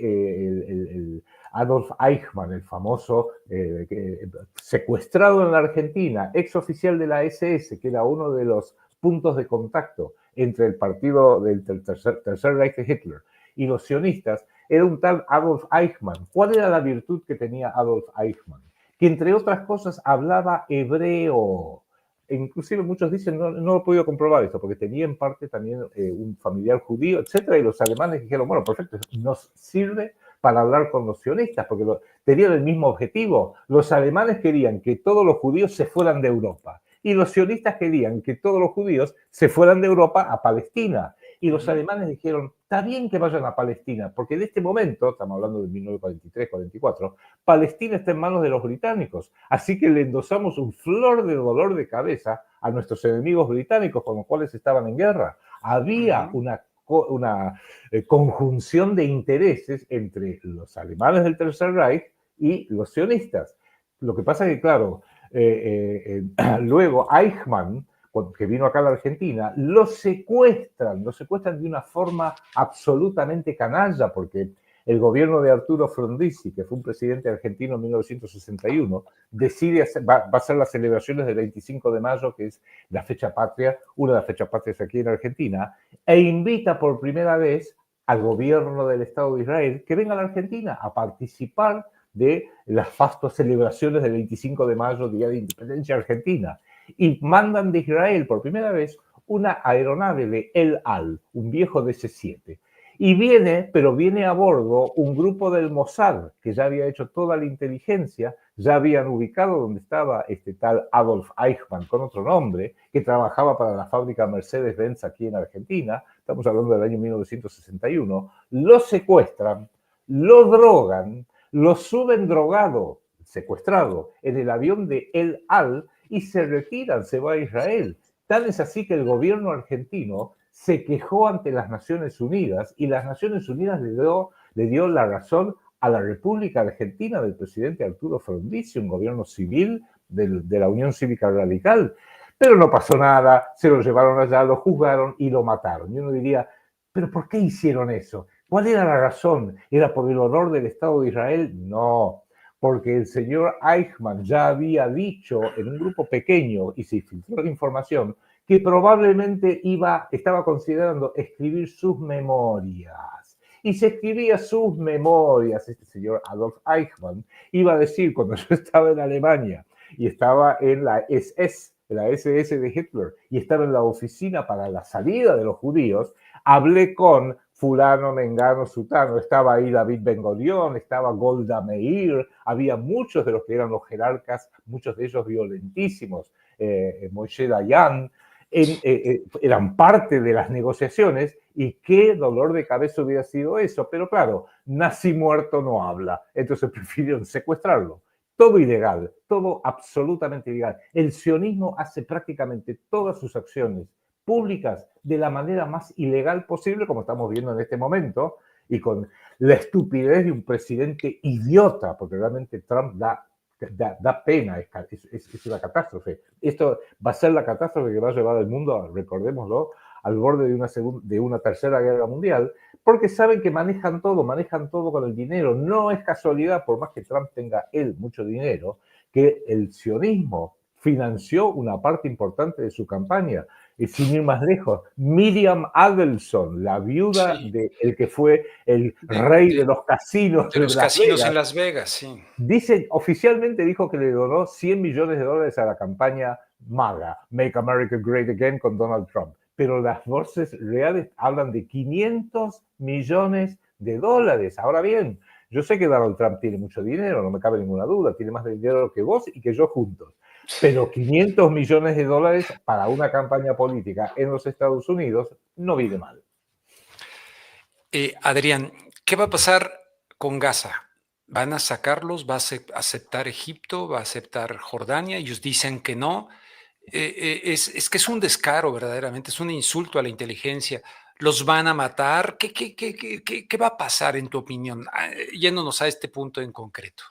el Adolf Eichmann, el famoso secuestrado en la Argentina, ex oficial de la SS, que era uno de los puntos de contacto entre el partido del Tercer Reich de Hitler y los sionistas, era un tal Adolf Eichmann. ¿Cuál era la virtud que tenía Adolf Eichmann? Que entre otras cosas hablaba hebreo. E inclusive muchos dicen, no lo he podido comprobar esto, porque tenía en parte también un familiar judío, etcétera, y los alemanes dijeron, bueno, perfecto, nos sirve para hablar con los sionistas, porque tenían el mismo objetivo. Los alemanes querían que todos los judíos se fueran de Europa, y los sionistas querían que todos los judíos se fueran de Europa a Palestina. Y los alemanes dijeron, está bien que vayan a Palestina, porque en este momento, estamos hablando de 1943-44, Palestina está en manos de los británicos. Así que le endosamos un flor de dolor de cabeza a nuestros enemigos británicos con los cuales estaban en guerra. Había una conjunción de intereses entre los alemanes del Tercer Reich y los sionistas. Lo que pasa es que, claro, luego Eichmann, que vino acá a la Argentina, lo secuestran de una forma absolutamente canalla, porque el gobierno de Arturo Frondizi, que fue un presidente argentino en 1961, decide va a hacer las celebraciones del 25 de mayo, que es la fecha patria, una de las fechas patrias aquí en Argentina, e invita por primera vez al gobierno del Estado de Israel que venga a la Argentina a participar de las fastas celebraciones del 25 de mayo, Día de Independencia Argentina. Y mandan de Israel por primera vez una aeronave de El Al, un viejo DC-7. Y pero viene a bordo un grupo del Mossad, que ya había hecho toda la inteligencia, ya habían ubicado donde estaba este tal Adolf Eichmann, con otro nombre, que trabajaba para la fábrica Mercedes-Benz aquí en Argentina, estamos hablando del año 1961, lo secuestran, lo drogan, lo suben drogado, secuestrado, en el avión de El Al y se retiran, se va a Israel. Tal es así que el gobierno argentino se quejó ante las Naciones Unidas y las Naciones Unidas le dio la razón a la República Argentina del presidente Arturo Frondizi, un gobierno civil de la Unión Cívica Radical. Pero no pasó nada, se lo llevaron allá, lo juzgaron y lo mataron. Y uno diría, ¿pero por qué hicieron eso? ¿Cuál era la razón? ¿Era por el honor del Estado de Israel? No, porque el señor Eichmann ya había dicho en un grupo pequeño, y se filtró la información, que probablemente estaba considerando escribir sus memorias. Y se escribía sus memorias, este señor Adolf Eichmann iba a decir, cuando yo estaba en Alemania y estaba en la SS de Hitler, y estaba en la oficina para la salida de los judíos, hablé con fulano, mengano, sutano, estaba ahí David Ben-Gurión, estaba Golda Meir, había muchos de los que eran los jerarcas, muchos de ellos violentísimos, Moshe Dayan, eran parte de las negociaciones, y qué dolor de cabeza hubiera sido eso. Pero claro, nazi muerto no habla, entonces prefirieron secuestrarlo. Todo ilegal, todo absolutamente ilegal. El sionismo hace prácticamente todas sus acciones públicas de la manera más ilegal posible, como estamos viendo en este momento, y con la estupidez de un presidente idiota, porque realmente Trump da pena, es una catástrofe. Esto va a ser la catástrofe que va a llevar al mundo, recordémoslo, al borde de una tercera guerra mundial, porque saben que manejan todo con el dinero. No es casualidad, por más que Trump tenga él mucho dinero, que el sionismo financió una parte importante de su campaña. Y sin ir más lejos, Miriam Adelson, la viuda del que fue el rey de los casinos de los Las casinos Vegas, en Las Vegas, sí. oficialmente dijo que le donó $100 millones a la campaña MAGA, Make America Great Again, con Donald Trump. Pero las voces reales hablan de $500 millones. Ahora bien, yo sé que Donald Trump tiene mucho dinero, no me cabe ninguna duda, tiene más dinero que vos y que yo juntos. Pero $500 millones para una campaña política en los Estados Unidos no viene mal. Adrián, ¿qué va a pasar con Gaza? ¿Van a sacarlos? ¿Va a aceptar Egipto? ¿Va a aceptar Jordania? Ellos dicen que no. Es que es un descaro verdaderamente, es un insulto a la inteligencia. ¿Los van a matar? ¿Qué va a pasar en tu opinión? Yéndonos a este punto en concreto.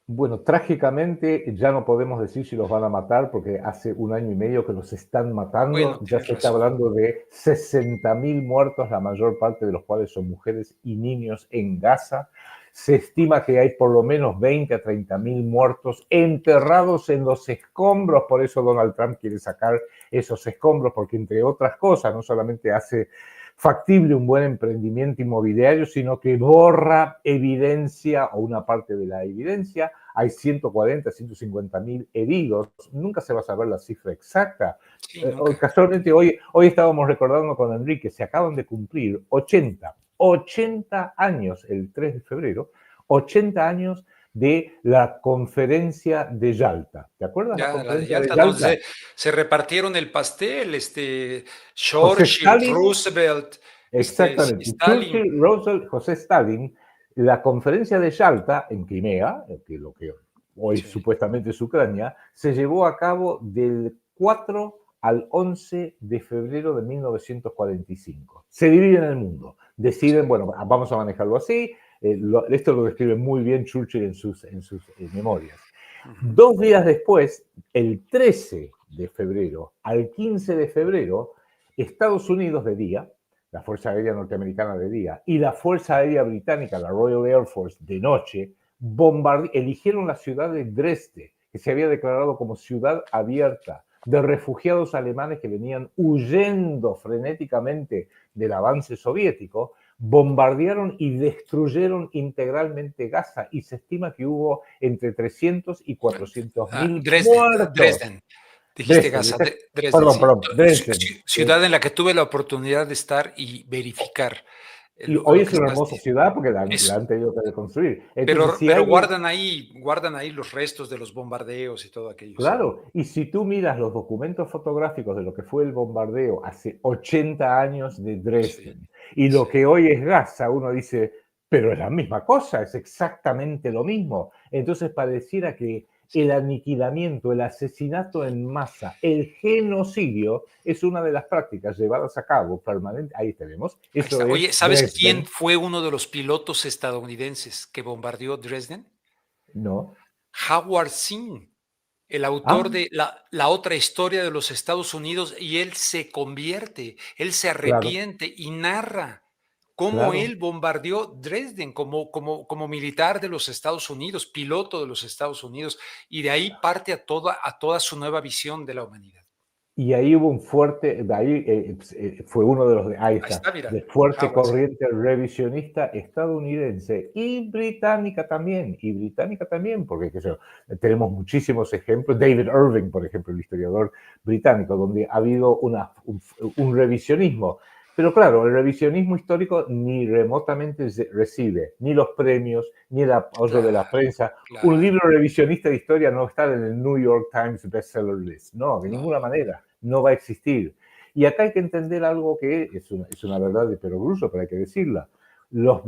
Bueno, trágicamente ya no podemos decir si los van a matar, porque hace 1 año y medio que los están matando. Bueno, ya se está razón. hablando de 60.000 muertos, la mayor parte de los cuales son mujeres y niños en Gaza. Se estima que hay por lo menos 20 a 30.000 muertos enterrados en los escombros. Por eso Donald Trump quiere sacar esos escombros, porque entre otras cosas no solamente hace factible un buen emprendimiento inmobiliario, sino que borra evidencia o una parte de la evidencia. Hay 140, 150.000 heridos. Nunca se va a saber la cifra exacta. Sí, Casualmente hoy estábamos recordando con Enrique, se acaban de cumplir 80 años, el 3 de febrero, 80 años de la conferencia de Yalta. ¿Te acuerdas la conferencia de Yalta? Donde se repartieron el pastel, José Churchill, Stalin, Roosevelt, exactamente, Stalin. Churchill, Roosevelt, José Stalin. La conferencia de Yalta en Crimea, que lo que hoy supuestamente es Ucrania, se llevó a cabo del 4 al 11 de febrero de 1945. Se dividen el mundo. Deciden, bueno, vamos a manejarlo así. Esto lo describe muy bien Churchill en sus memorias. 2 días después, el 13 de febrero al 15 de febrero, Estados Unidos de día, la Fuerza Aérea Norteamericana de día, y la Fuerza Aérea Británica, la Royal Air Force, de noche, eligieron la ciudad de Dresde, que se había declarado como ciudad abierta, de refugiados alemanes que venían huyendo frenéticamente del avance soviético, bombardearon y destruyeron integralmente Gaza, y se estima que hubo entre 300 y 400.000 muertos. Dresden. Dijiste Gaza, Dresden. Sí. Perdón, Dresden. Ciudad en la que tuve la oportunidad de estar y verificar. Y hoy es una hermosa ciudad porque la han tenido que reconstruir. Entonces, pero guardan ahí los restos de los bombardeos y todo aquello. Claro, y si tú miras los documentos fotográficos de lo que fue el bombardeo hace 80 años de Dresden y lo que hoy es Gaza, uno dice, pero es la misma cosa, es exactamente lo mismo. Entonces pareciera que el aniquilamiento, el asesinato en masa, el genocidio es una de las prácticas llevadas a cabo permanente. Ahí tenemos. Oye, ¿sabes quién fue uno de los pilotos estadounidenses que bombardeó Dresden? No. Howard Zinn, el autor de la otra historia de los Estados Unidos, y él se convierte, él se arrepiente y narra cómo él bombardeó Dresden como militar de los Estados Unidos, piloto de los Estados Unidos, y de ahí parte a toda su nueva visión de la humanidad. Y ahí hubo un fuerte, fue uno de los, ahí está, de fuerte corriente revisionista estadounidense y británica también, porque tenemos muchísimos ejemplos. David Irving, por ejemplo, el historiador británico, donde ha habido un revisionismo. Pero claro, el revisionismo histórico ni remotamente recibe ni los premios, ni el apoyo de la prensa. Claro. Un libro revisionista de historia no está en el New York Times bestseller list. No, de ninguna manera. No va a existir. Y acá hay que entender algo que es una verdad de perogrullo, pero hay que decirla. Los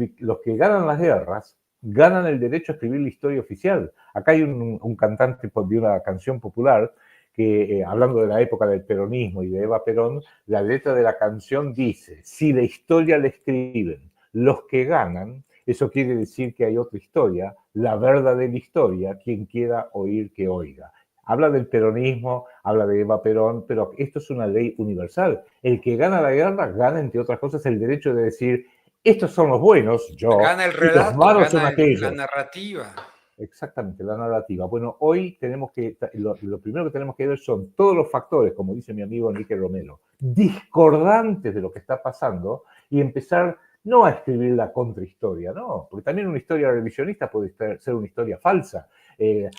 que ganan las guerras ganan el derecho a escribir la historia oficial. Acá hay un cantante de una canción popular que, hablando de la época del peronismo y de Eva Perón, la letra de la canción dice, si la historia la escriben los que ganan, eso quiere decir que hay otra historia, la verdadera historia, quien quiera oír que oiga. Habla del peronismo, habla de Eva Perón, pero esto es una ley universal. El que gana la guerra gana, entre otras cosas, el derecho de decir, estos son los buenos, yo, gana el relato, los malos son aquellos. La narrativa. Exactamente, la narrativa. Bueno, hoy tenemos lo primero que tenemos que ver son todos los factores, como dice mi amigo Enrique Romero, discordantes de lo que está pasando y empezar no a escribir la contrahistoria, no, porque también una historia revisionista puede ser una historia falsa.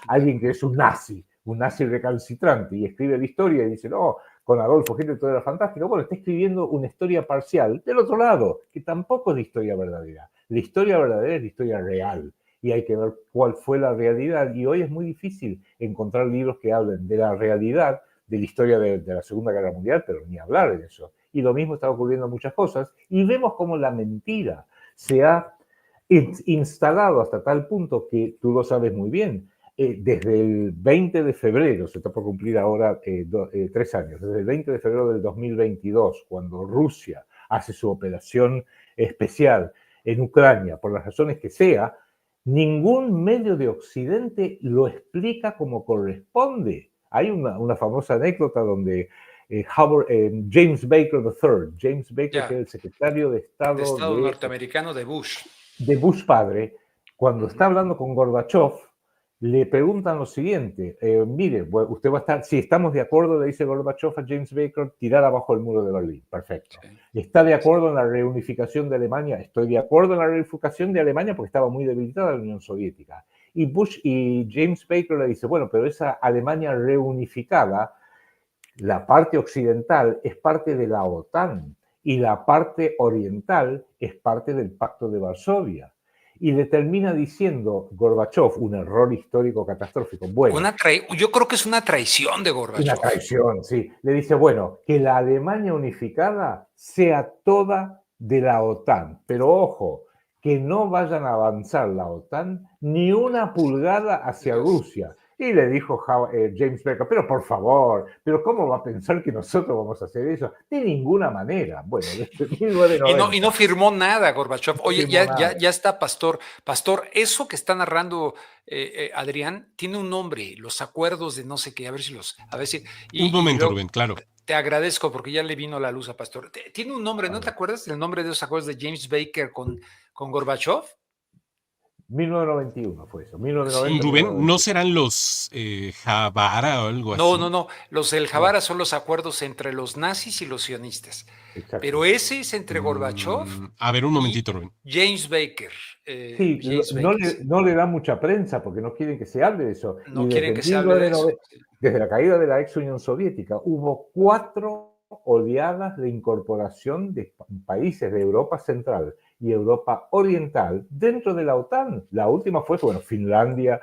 Alguien que es un nazi recalcitrante y escribe la historia y dice, no, con Adolfo Hitler todo era fantástico. Bueno, está escribiendo una historia parcial del otro lado, que tampoco es la historia verdadera. La historia verdadera es la historia real. Y hay que ver cuál fue la realidad. Y hoy es muy difícil encontrar libros que hablen de la realidad de la historia de la Segunda Guerra Mundial, pero ni hablar de eso. Y lo mismo está ocurriendo en muchas cosas. Y vemos cómo la mentira se ha instalado hasta tal punto que tú lo sabes muy bien. Desde el 20 de febrero, se está por cumplir ahora 3 años, desde el 20 de febrero del 2022, cuando Rusia hace su operación especial en Ucrania, por las razones que sea, ningún medio de Occidente lo explica como corresponde. Hay una famosa anécdota donde James Baker III, James Baker, que es el secretario de Estado norteamericano de Bush padre, cuando está hablando con Gorbachev, le preguntan lo siguiente, mire, usted va a estar, si estamos de acuerdo, le dice Gorbachev a James Baker, tirar abajo el muro de Berlín, perfecto. Sí. ¿Está de acuerdo en la reunificación de Alemania? Estoy de acuerdo en la reunificación de Alemania porque estaba muy debilitada la Unión Soviética. Y Bush y James Baker le dice, bueno, pero esa Alemania reunificada, la parte occidental es parte de la OTAN y la parte oriental es parte del Pacto de Varsovia. Y le termina diciendo Gorbachev, un error histórico catastrófico. Bueno, yo creo que es una traición de Gorbachev. Una traición, sí. Le dice, bueno, que la Alemania unificada sea toda de la OTAN. Pero ojo, que no vayan a avanzar la OTAN ni una pulgada hacia Rusia. Y le dijo James Baker, pero por favor, pero ¿cómo va a pensar que nosotros vamos a hacer eso? De ninguna manera. Bueno, desde 1990. Y no firmó nada, Gorbachev. Oye, ya está, Pastor. Pastor, eso que está narrando Adrián tiene un nombre, los acuerdos de no sé qué, a ver si... Un momento, Rubén, claro. Te agradezco porque ya le vino la luz a Pastor. Tiene un nombre, ¿no te acuerdas del nombre de esos acuerdos de James Baker con Gorbachev? 1991 fue eso. Sí. 1990, Rubén, 1991. ¿no serán los Javara o algo No, así? no, no. Los del Javara son los acuerdos entre los nazis y los sionistas. Exacto. Pero ese es entre Gorbachev A ver, un momentito, Rubén. James Baker. Sí, James no Baker, sí. le dan mucha prensa porque no quieren que se hable de eso. No Y quieren desde que se hable de eso. Desde la caída de la ex Unión Soviética hubo 4 oleadas de incorporación de países de Europa Central y Europa Oriental dentro de la OTAN. La última fue, bueno, Finlandia,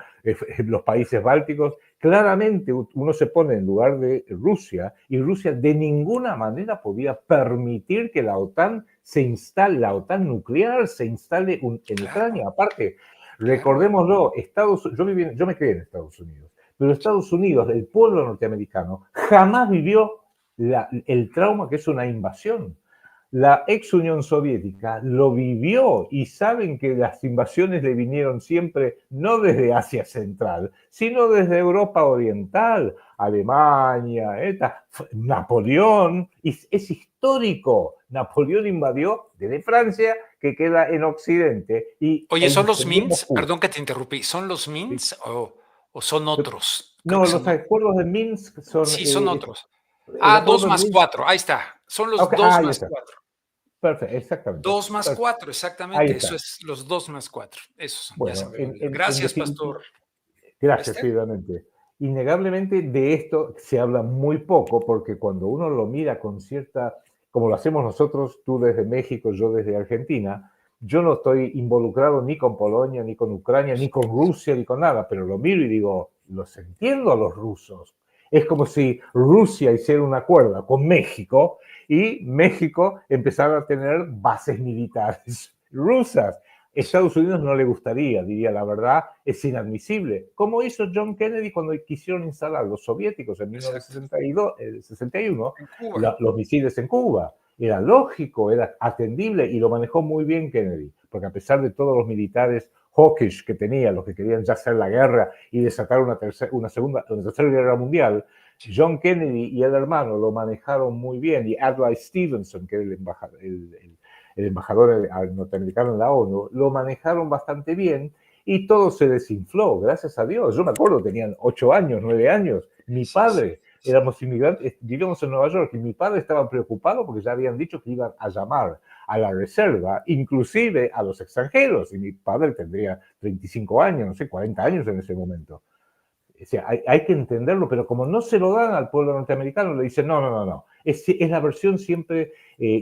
los países bálticos. Claramente uno se pone en lugar de Rusia y Rusia de ninguna manera podía permitir que la OTAN se instale, la OTAN nuclear se instale en Ucrania. Aparte, recordémoslo, yo me crié en Estados Unidos, pero Estados Unidos, el pueblo norteamericano, jamás vivió el trauma que es una invasión. La ex Unión Soviética lo vivió y saben que las invasiones le vinieron siempre no desde Asia Central, sino desde Europa Oriental, Alemania, Napoleón. Es histórico. Napoleón invadió desde Francia, que queda en Occidente. Oye, ¿son los Minsk? Perdón que te interrumpí. ¿Son los Minsk o son otros? No, los acuerdos de Minsk son... Sí, son otros. 2 más 4, ahí está. Son los 2 más 4. Perfecto, exactamente. 2 más 4, exactamente. Eso es los 2 más 4. Esos son. Bueno, gracias, Pastor. Gracias, finalmente. Innegablemente de esto se habla muy poco porque cuando uno lo mira con cierta, como lo hacemos nosotros, tú desde México, yo desde Argentina, yo no estoy involucrado ni con Polonia, ni con Ucrania, ni con Rusia, ni con nada, pero lo miro y digo, los entiendo a los rusos. Es como si Rusia hiciera un acuerdo con México y México empezara a tener bases militares rusas. Estados Unidos no le gustaría, diría la verdad, es inadmisible. Como hizo John Kennedy cuando quisieron instalar los soviéticos en 1961 los misiles en Cuba. Era lógico, era atendible y lo manejó muy bien Kennedy, porque a pesar de todos los militares hawkish que tenía, los que querían ya hacer la guerra y desatar una tercera guerra mundial, John Kennedy y el hermano lo manejaron muy bien, y Adlai Stevenson, que era el embajador norteamericano en la ONU, lo manejaron bastante bien y todo se desinfló, gracias a Dios. Yo me acuerdo, tenían 8 años, 9 años, mi padre, éramos inmigrantes, vivíamos en Nueva York y mi padre estaba preocupado porque ya habían dicho que iban a llamar a la reserva, inclusive a los extranjeros, y mi padre tendría 35 años, no sé, 40 años en ese momento. O sea, hay que entenderlo, pero como no se lo dan al pueblo norteamericano, le dicen, no. Es la versión siempre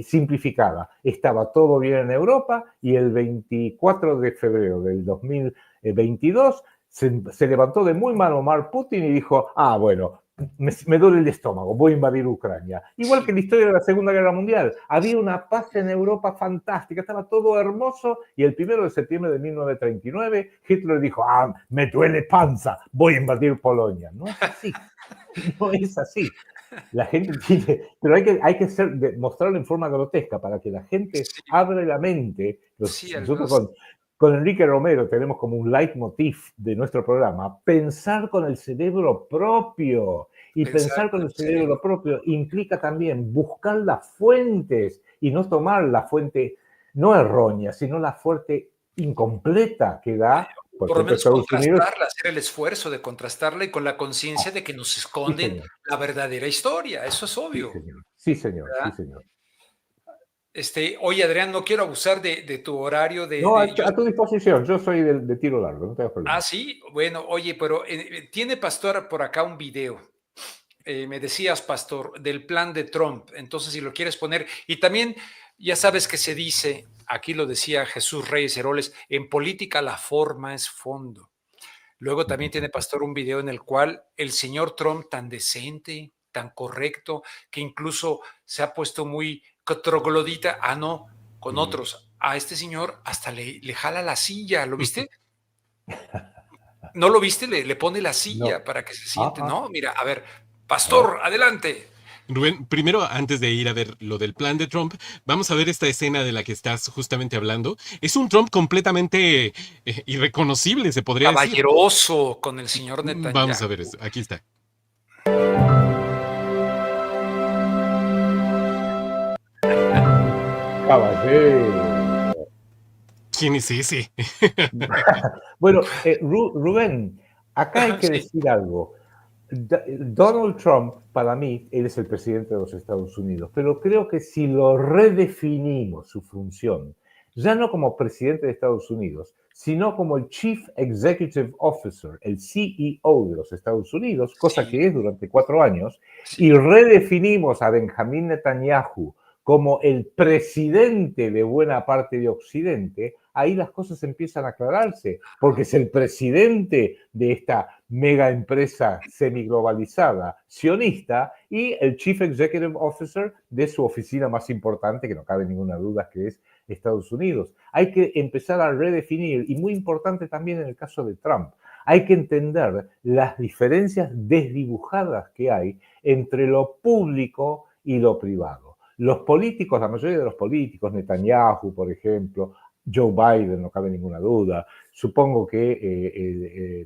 simplificada. Estaba todo bien en Europa y el 24 de febrero del 2022 se levantó de muy mal humor Putin y dijo, bueno, me duele el estómago, voy a invadir Ucrania. Igual que en la historia de la Segunda Guerra Mundial. Había una paz en Europa fantástica, estaba todo hermoso y el 1 de septiembre de 1939 Hitler dijo, me duele panza, voy a invadir Polonia. No es así, no es así. La gente tiene, pero hay que mostrarlo en forma grotesca para que la gente abra la mente. Nosotros con Enrique Romero tenemos como un leitmotiv de nuestro programa, pensar con el cerebro propio. Y pensar con el cerebro propio implica también buscar las fuentes y no tomar la fuente no errónea, sino la fuente incompleta que da. Por lo menos contrastarla, hacer el esfuerzo de contrastarla y con la conciencia de que nos esconden la verdadera historia. Eso es obvio. Sí, señor. Oye, Adrián, no quiero abusar de tu horario. A tu disposición. Yo soy de tiro largo, no tengo problema. Sí. Bueno, oye, pero tiene Pastor por acá un video. Me decías, Pastor, del plan de Trump. Entonces, si lo quieres poner. Y también, ya sabes que se dice, aquí lo decía Jesús Reyes Heroles, en política la forma es fondo. Luego también tiene Pastor un video en el cual el señor Trump, tan decente, tan correcto, que incluso se ha puesto muy troglodita, con otros. A este señor hasta le jala la silla, ¿lo viste? ¿No lo viste? Le pone la silla para que se siente, ¿no? Mira, a ver, Pastor, adelante. Rubén, primero, antes de ir a ver lo del plan de Trump, vamos a ver esta escena de la que estás justamente hablando. Es un Trump completamente irreconocible, se podría decir. Caballeroso con el señor Netanyahu. Vamos a ver eso, aquí está. caballero. ¿Quién es ese? Bueno, Rubén, acá hay que Sí. decir algo. Donald Trump, para mí, él es el presidente de los Estados Unidos, pero creo que si lo redefinimos su función, ya no como presidente de Estados Unidos, sino como el Chief Executive Officer, el CEO de los Estados Unidos, cosa Sí. que es durante 4 años, Sí. y redefinimos a Benjamin Netanyahu como el presidente de buena parte de Occidente, ahí las cosas empiezan a aclararse, porque es el presidente de esta mega empresa semiglobalizada sionista y el Chief Executive Officer de su oficina más importante, que no cabe ninguna duda que es Estados Unidos. Hay que empezar a redefinir, y muy importante también en el caso de Trump, hay que entender las diferencias desdibujadas que hay entre lo público y lo privado. Los políticos, la mayoría de los políticos, Netanyahu, por ejemplo, Joe Biden, no cabe ninguna duda, supongo que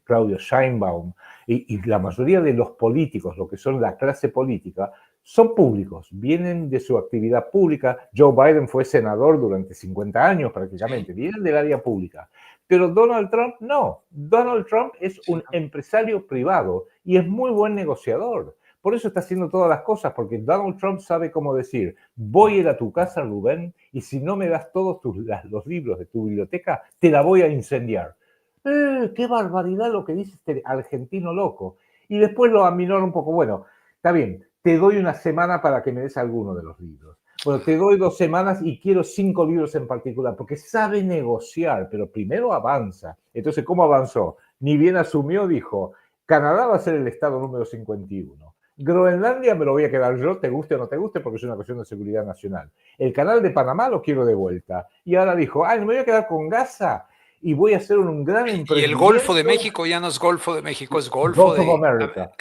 Claudio Sheinbaum y la mayoría de los políticos, lo que son la clase política, son públicos, vienen de su actividad pública. Joe Biden fue senador durante 50 años prácticamente, vienen del área pública. Pero Donald Trump no. Donald Trump es un empresario privado y es muy buen negociador. Por eso está haciendo todas las cosas, porque Donald Trump sabe cómo decir, voy a ir a tu casa, Rubén, y si no me das todos los libros de tu biblioteca, te la voy a incendiar. ¡Qué barbaridad lo que dice este argentino loco! Y después lo aminora un poco. Bueno, está bien, te doy una semana para que me des alguno de los libros. Bueno, te doy 2 semanas y quiero 5 libros en particular, porque sabe negociar, pero primero avanza. Entonces, ¿cómo avanzó? Ni bien asumió, dijo, Canadá va a ser el estado número 51. Groenlandia me lo voy a quedar yo, te guste o no te guste, porque es una cuestión de seguridad nacional. El canal de Panamá lo quiero de vuelta. Y ahora dijo, me voy a quedar con Gaza y voy a hacer un gran Y emprendimiento. el Golfo de México ya no es Golfo de México, es Gulf Golfo of de... America.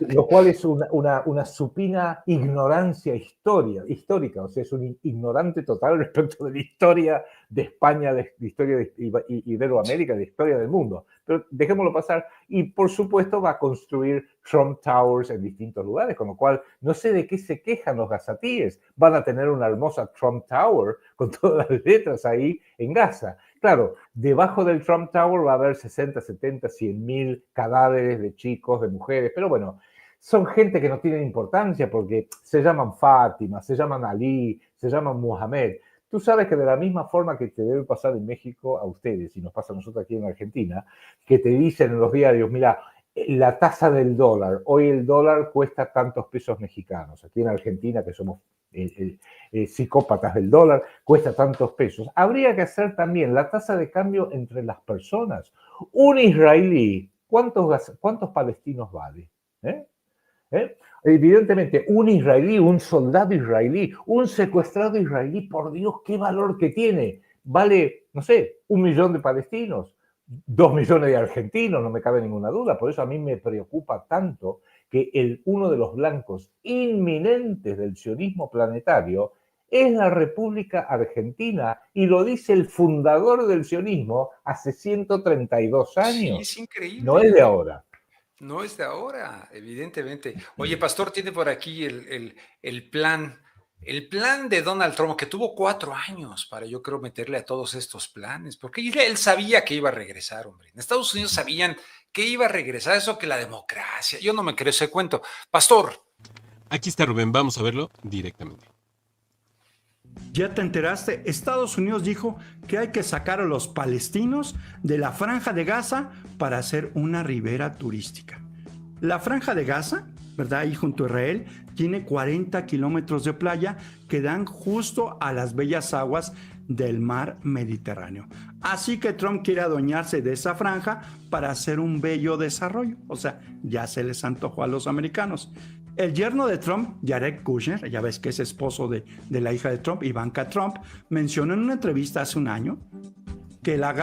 Lo cual es una supina ignorancia histórica, o sea, es un ignorante total respecto de la historia de España, de la historia de Iberoamérica, de la historia del mundo. Pero dejémoslo pasar. Y por supuesto va a construir Trump Towers en distintos lugares, con lo cual no sé de qué se quejan los gazatíes. Van a tener una hermosa Trump Tower con todas las letras ahí en Gaza. Claro, debajo del Trump Tower va a haber 60, 70, 100.000 cadáveres de chicos, de mujeres, pero bueno, son gente que no tienen importancia porque se llaman Fátima, se llaman Ali, se llaman Muhammad. Tú sabes que de la misma forma que te debe pasar en México a ustedes y nos pasa a nosotros aquí en Argentina, que te dicen en los diarios, mira, la tasa del dólar, hoy el dólar cuesta tantos pesos mexicanos. Aquí en Argentina, que somos psicópatas del dólar, cuesta tantos pesos. Habría que hacer también la tasa de cambio entre las personas. Un israelí, ¿cuántos palestinos vale? Evidentemente, un israelí, un soldado israelí, un secuestrado israelí, por Dios, qué valor que tiene. Vale, no sé, 1 millón de palestinos, 2 millones de argentinos, no me cabe ninguna duda. Por eso a mí me preocupa tanto que uno de los blancos inminentes del sionismo planetario es la República Argentina, y lo dice el fundador del sionismo hace 132 años. Sí, es increíble. No es de ahora. No es de ahora, evidentemente. Oye, Pastor, tiene por aquí el plan de Donald Trump, que tuvo 4 años para, yo creo, meterle a todos estos planes, porque él sabía que iba a regresar, hombre. En Estados Unidos sabían que iba a regresar, eso que la democracia. Yo no me creo ese cuento. Pastor. Aquí está Rubén, vamos a verlo directamente. ¿Ya te enteraste? Estados Unidos dijo que hay que sacar a los palestinos de la Franja de Gaza para hacer una ribera turística. La Franja de Gaza, ¿verdad? Ahí junto a Israel, tiene 40 kilómetros de playa que dan justo a las bellas aguas del mar Mediterráneo. Así que Trump quiere adueñarse de esa franja para hacer un bello desarrollo. O sea, ya se les antojó a los americanos. El yerno de Trump, Jared Kushner, ya ves que es esposo de la hija de Trump, Ivanka Trump, mencionó en una entrevista hace un año que la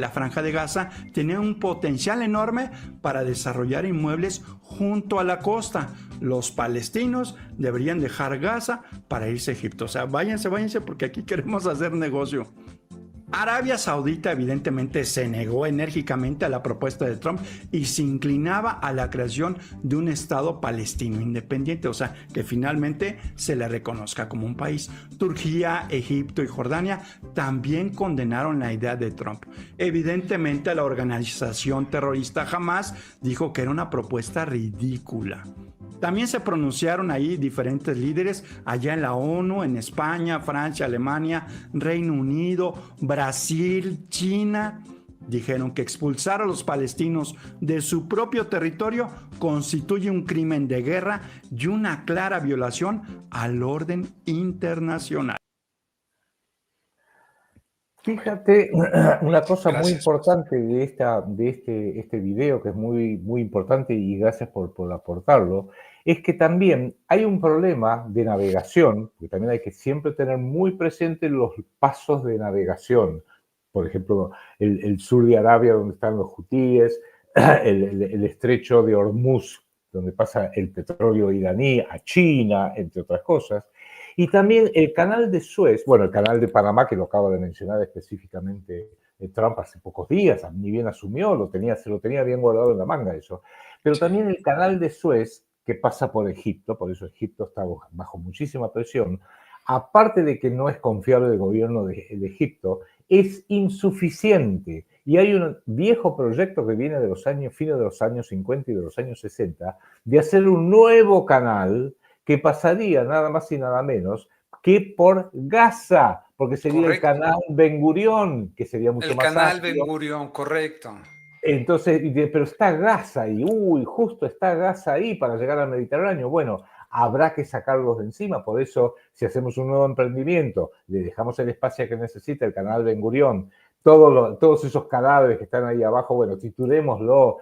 Franja de Gaza tenía un potencial enorme para desarrollar inmuebles junto a la costa. Los palestinos deberían dejar Gaza para irse a Egipto. O sea, váyanse porque aquí queremos hacer negocio. Arabia Saudita evidentemente se negó enérgicamente a la propuesta de Trump y se inclinaba a la creación de un Estado palestino independiente, o sea, que finalmente se le reconozca como un país. Turquía, Egipto y Jordania también condenaron la idea de Trump. Evidentemente la organización terrorista Hamas dijo que era una propuesta ridícula. También se pronunciaron ahí diferentes líderes allá en la ONU, en España, Francia, Alemania, Reino Unido, Brasil, China. Dijeron que expulsar a los palestinos de su propio territorio constituye un crimen de guerra y una clara violación al orden internacional. Fíjate, una cosa muy Gracias. importante de este video, que es muy, muy importante y gracias por aportarlo, es que también hay un problema de navegación, que también hay que siempre tener muy presente los pasos de navegación. Por ejemplo, el sur de Arabia, donde están los hutíes, el estrecho de Hormuz, donde pasa el petróleo iraní a China, entre otras cosas. Y también el canal de Suez, bueno, el canal de Panamá, que lo acaba de mencionar específicamente Trump hace pocos días, ni bien asumió, se lo tenía bien guardado en la manga eso. Pero también el canal de Suez, que pasa por Egipto, por eso Egipto está bajo muchísima presión, aparte de que no es confiable el gobierno de Egipto, es insuficiente. Y hay un viejo proyecto que viene de los años, fines de los años 50 y de los años 60, de hacer un nuevo canal que pasaría nada más y nada menos que por Gaza, porque sería Correcto. el canal Ben Gurión, que sería mucho El más canal amplio. Ben Gurión, correcto. Entonces, pero está Gaza ahí, justo está Gaza ahí para llegar al Mediterráneo. Bueno, habrá que sacarlos de encima, por eso si hacemos un nuevo emprendimiento, le dejamos el espacio que necesita el canal Ben Gurión, todos esos cadáveres que están ahí abajo, bueno, tirémoslo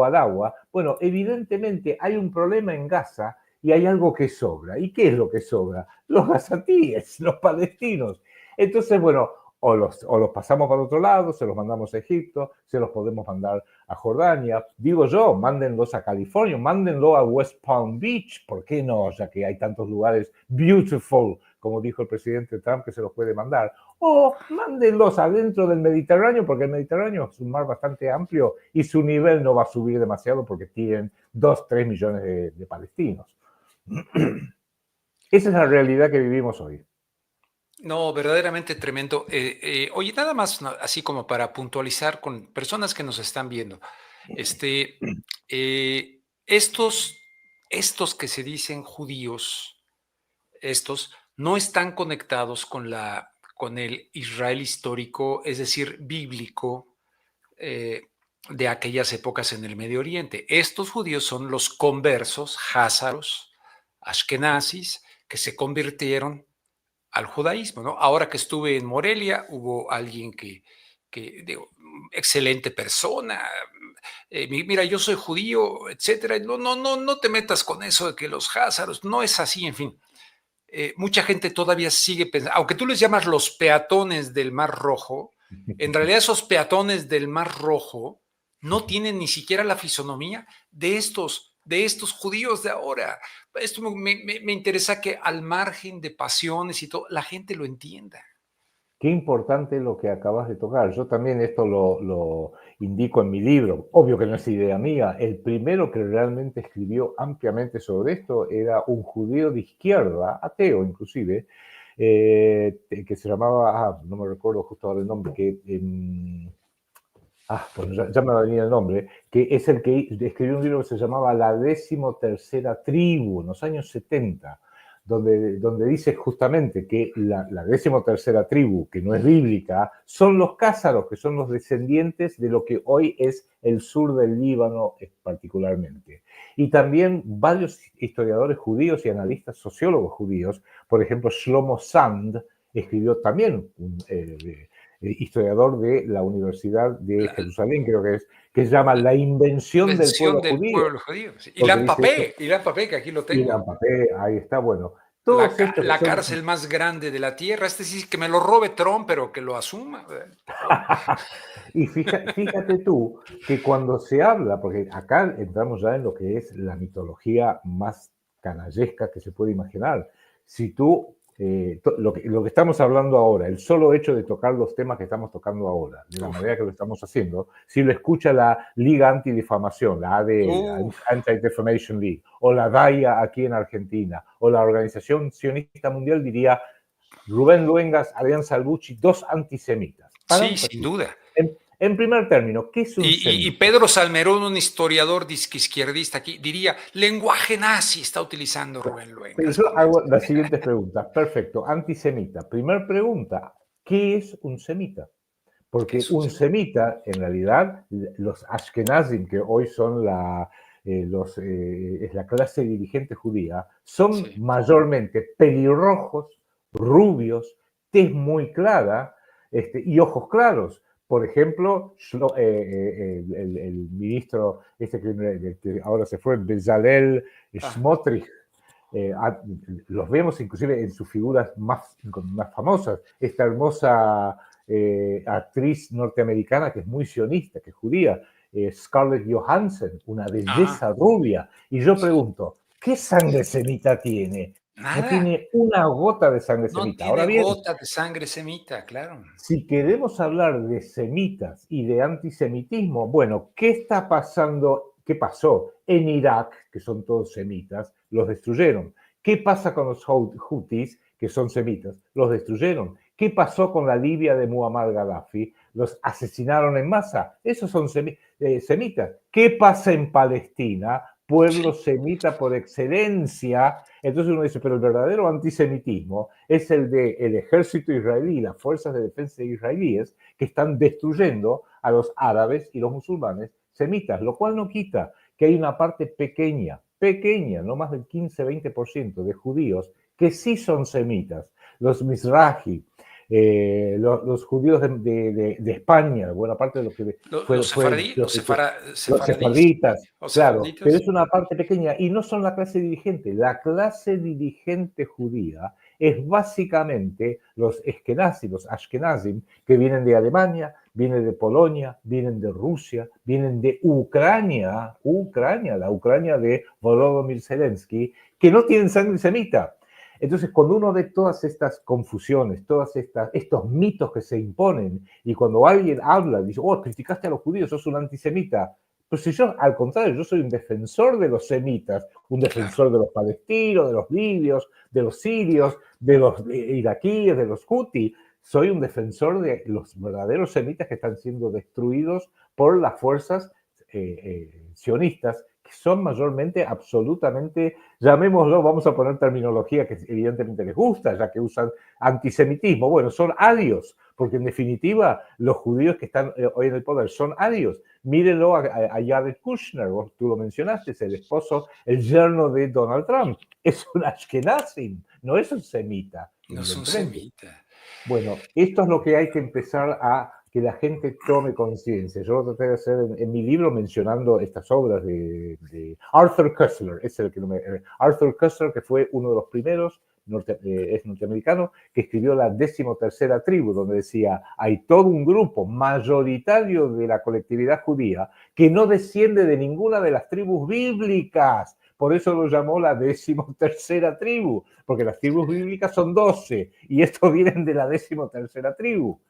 al agua. Bueno, evidentemente hay un problema en Gaza y hay algo que sobra. ¿Y qué es lo que sobra? Los gazatíes, los palestinos. Entonces, bueno, o los pasamos para otro lado, se los mandamos a Egipto, se los podemos mandar a Jordania. Digo yo, mándenlos a California, mándenlo a West Palm Beach, ¿por qué no? Ya que hay tantos lugares beautiful, como dijo el presidente Trump, que se los puede mandar. O mándenlos adentro del Mediterráneo, porque el Mediterráneo es un mar bastante amplio y su nivel no va a subir demasiado porque tienen 2-3 millones de palestinos. Esa es la realidad que vivimos hoy. No, verdaderamente tremendo. Oye, nada más, así como para puntualizar con personas que nos están viendo. Estos que se dicen judíos, estos no están conectados con el Israel histórico, es decir, bíblico, de aquellas épocas en el Medio Oriente. Estos judíos son los conversos, házaros, ashkenazis, que se convirtieron al judaísmo, ¿no? Ahora que estuve en Morelia, hubo alguien que digo, excelente persona, mira, yo soy judío, etcétera. No te metas con eso de que los házaros, no es así, en fin. Mucha gente todavía sigue pensando, aunque tú les llamas los peatones del Mar Rojo, en realidad esos peatones del Mar Rojo no tienen ni siquiera la fisonomía de estos judíos de ahora. Esto me interesa que al margen de pasiones y todo, la gente lo entienda. Qué importante lo que acabas de tocar. Yo también esto lo indico en mi libro. Obvio que no es idea mía. El primero que realmente escribió ampliamente sobre esto era un judío de izquierda, ateo inclusive, que se llamaba, no me recuerdo justo ahora el nombre, bueno, ya me va a venir el nombre, que es el que escribió un libro que se llamaba La 13ª tribu, en los años 70, donde dice justamente que la 13ª tribu, que no es bíblica, son los cázaros, que son los descendientes de lo que hoy es el sur del Líbano particularmente. Y también varios historiadores judíos y analistas sociólogos judíos, por ejemplo, Shlomo Sand escribió también historiador de la Universidad de Jerusalén, creo que se llama La invención del pueblo judío. Sí. Ilan Papé, que aquí lo tengo. Ilan Papé, ahí está, bueno. La cárcel más grande de la tierra, sí, que me lo robe Trump, pero que lo asuma. Y fíjate tú que cuando se habla, porque acá entramos ya en lo que es la mitología más canallesca que se puede imaginar. Si tú lo que estamos hablando ahora, el solo hecho de tocar los temas que estamos tocando ahora, de la manera que lo estamos haciendo, si lo escucha la Liga Antidifamación, la ADL, Anti-Defamation League, o la DAIA aquí en Argentina, o la Organización Sionista Mundial, diría Rubén Luengas, Adrián Salvucci, dos antisemitas. Sí, sin duda. En primer término, ¿qué es un semita? Y Pedro Salmerón, un historiador izquierdista aquí, diría, lenguaje nazi está utilizando Rubén Luengas. Yo hago las siguientes preguntas. Perfecto. Antisemita. Primer pregunta, ¿qué es un semita? Porque un semita, en realidad, los Ashkenazim, que hoy son es la clase dirigente judía, son mayormente pelirrojos, rubios, tez muy clara y ojos claros. Por ejemplo, el ministro que ahora se fue, Bezalel Smotrich, los vemos inclusive en sus figuras más famosas. Esta hermosa actriz norteamericana que es muy sionista, que es judía, Scarlett Johansson, una belleza rubia. Y yo pregunto, ¿qué sangre semita tiene? Nada. No tiene una gota de sangre semita. No tiene Ahora bien, gota de sangre semita, claro. Si queremos hablar de semitas y de antisemitismo, bueno, ¿qué está pasando? ¿Qué pasó en Irak, que son todos semitas? Los destruyeron. ¿Qué pasa con los Houthis, que son semitas? Los destruyeron. ¿Qué pasó con la Libia de Muammar Gaddafi? Los asesinaron en masa. Esos son semitas. ¿Qué pasa en Palestina? Pueblo semita por excelencia. Entonces uno dice, pero el verdadero antisemitismo es el del ejército israelí, las fuerzas de defensa israelíes, que están destruyendo a los árabes y los musulmanes semitas, lo cual no quita que hay una parte pequeña, no más del 15-20% de judíos que sí son semitas. Los Mizrahi, los judíos de España, buena parte de los que... Los sefarditas, claro, pero es una parte pequeña y no son la clase dirigente. La clase dirigente judía es básicamente los Ashkenazim, que vienen de Alemania, vienen de Polonia, vienen de Rusia, vienen de Ucrania, la Ucrania de Volodymyr Zelensky, que no tienen sangre semita. Entonces, cuando uno ve todas estas confusiones, estos mitos que se imponen, y cuando alguien habla, dice, oh, criticaste a los judíos, sos un antisemita. Pues si yo, al contrario, yo soy un defensor de los semitas, un defensor de los palestinos, de los libios, de los sirios, de los iraquíes, de los huti. Soy un defensor de los verdaderos semitas que están siendo destruidos por las fuerzas sionistas, que son mayormente, absolutamente, llamémoslo, vamos a poner terminología que evidentemente les gusta, ya que usan antisemitismo. Bueno, son arios, porque en definitiva los judíos que están hoy en el poder son arios. Mírenlo a Jared Kushner, tú lo mencionaste, es el esposo, el yerno de Donald Trump. Es un ashkenazim, no es un semita. No es un semita. Bueno, esto es lo que hay que empezar a que la gente tome conciencia. Yo lo traté de hacer en mi libro mencionando estas obras de Arthur Koestler, Arthur Koestler, que fue uno de los primeros, es norteamericano, que escribió la 13ª tribu, donde decía, hay todo un grupo mayoritario de la colectividad judía que no desciende de ninguna de las tribus bíblicas. Por eso lo llamó la 13ª tribu, porque las tribus bíblicas son 12 y estos vienen de la 13ª tribu.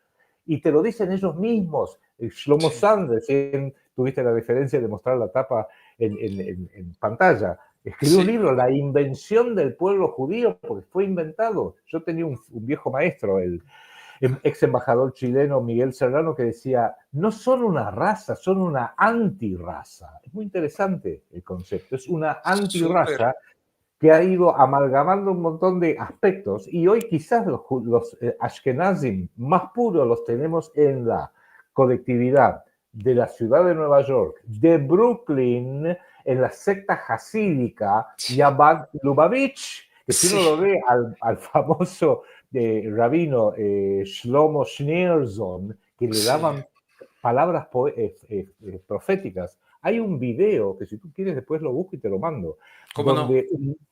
Y te lo dicen ellos mismos. Shlomo Sanders, tuviste la diferencia de mostrar la tapa en pantalla, escribió un libro, La invención del pueblo judío, porque fue inventado. Yo tenía un viejo maestro, el ex embajador chileno Miguel Serrano, que decía, no son una raza, son una antirraza. Es muy interesante el concepto, es una antirraza que ha ido amalgamando un montón de aspectos, y hoy quizás los Ashkenazim más puros los tenemos en la colectividad de la ciudad de Nueva York, de Brooklyn, en la secta hasídica Chabad Lubavitch, que si uno lo ve al famoso rabino Shlomo Schneerson, que le daban palabras proféticas. Hay un video que si tú quieres después lo busco y te lo mando, donde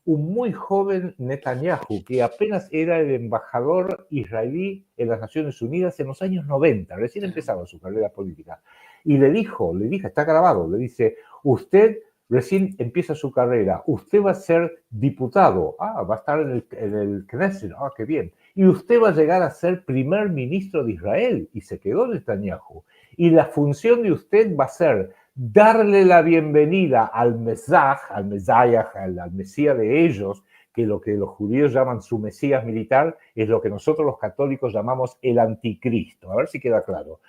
un muy joven Netanyahu, que apenas era el embajador israelí en las Naciones Unidas en los años 90, recién empezaba su carrera política, y le dijo, está grabado, le dice, usted recién empieza su carrera, usted va a ser diputado, va a estar en el Knesset, qué bien, y usted va a llegar a ser primer ministro de Israel, y se quedó Netanyahu, y la función de usted va a ser darle la bienvenida al Mesías, al Mesías de ellos, que lo que los judíos llaman su Mesías militar es lo que nosotros los católicos llamamos el anticristo. A ver si queda claro.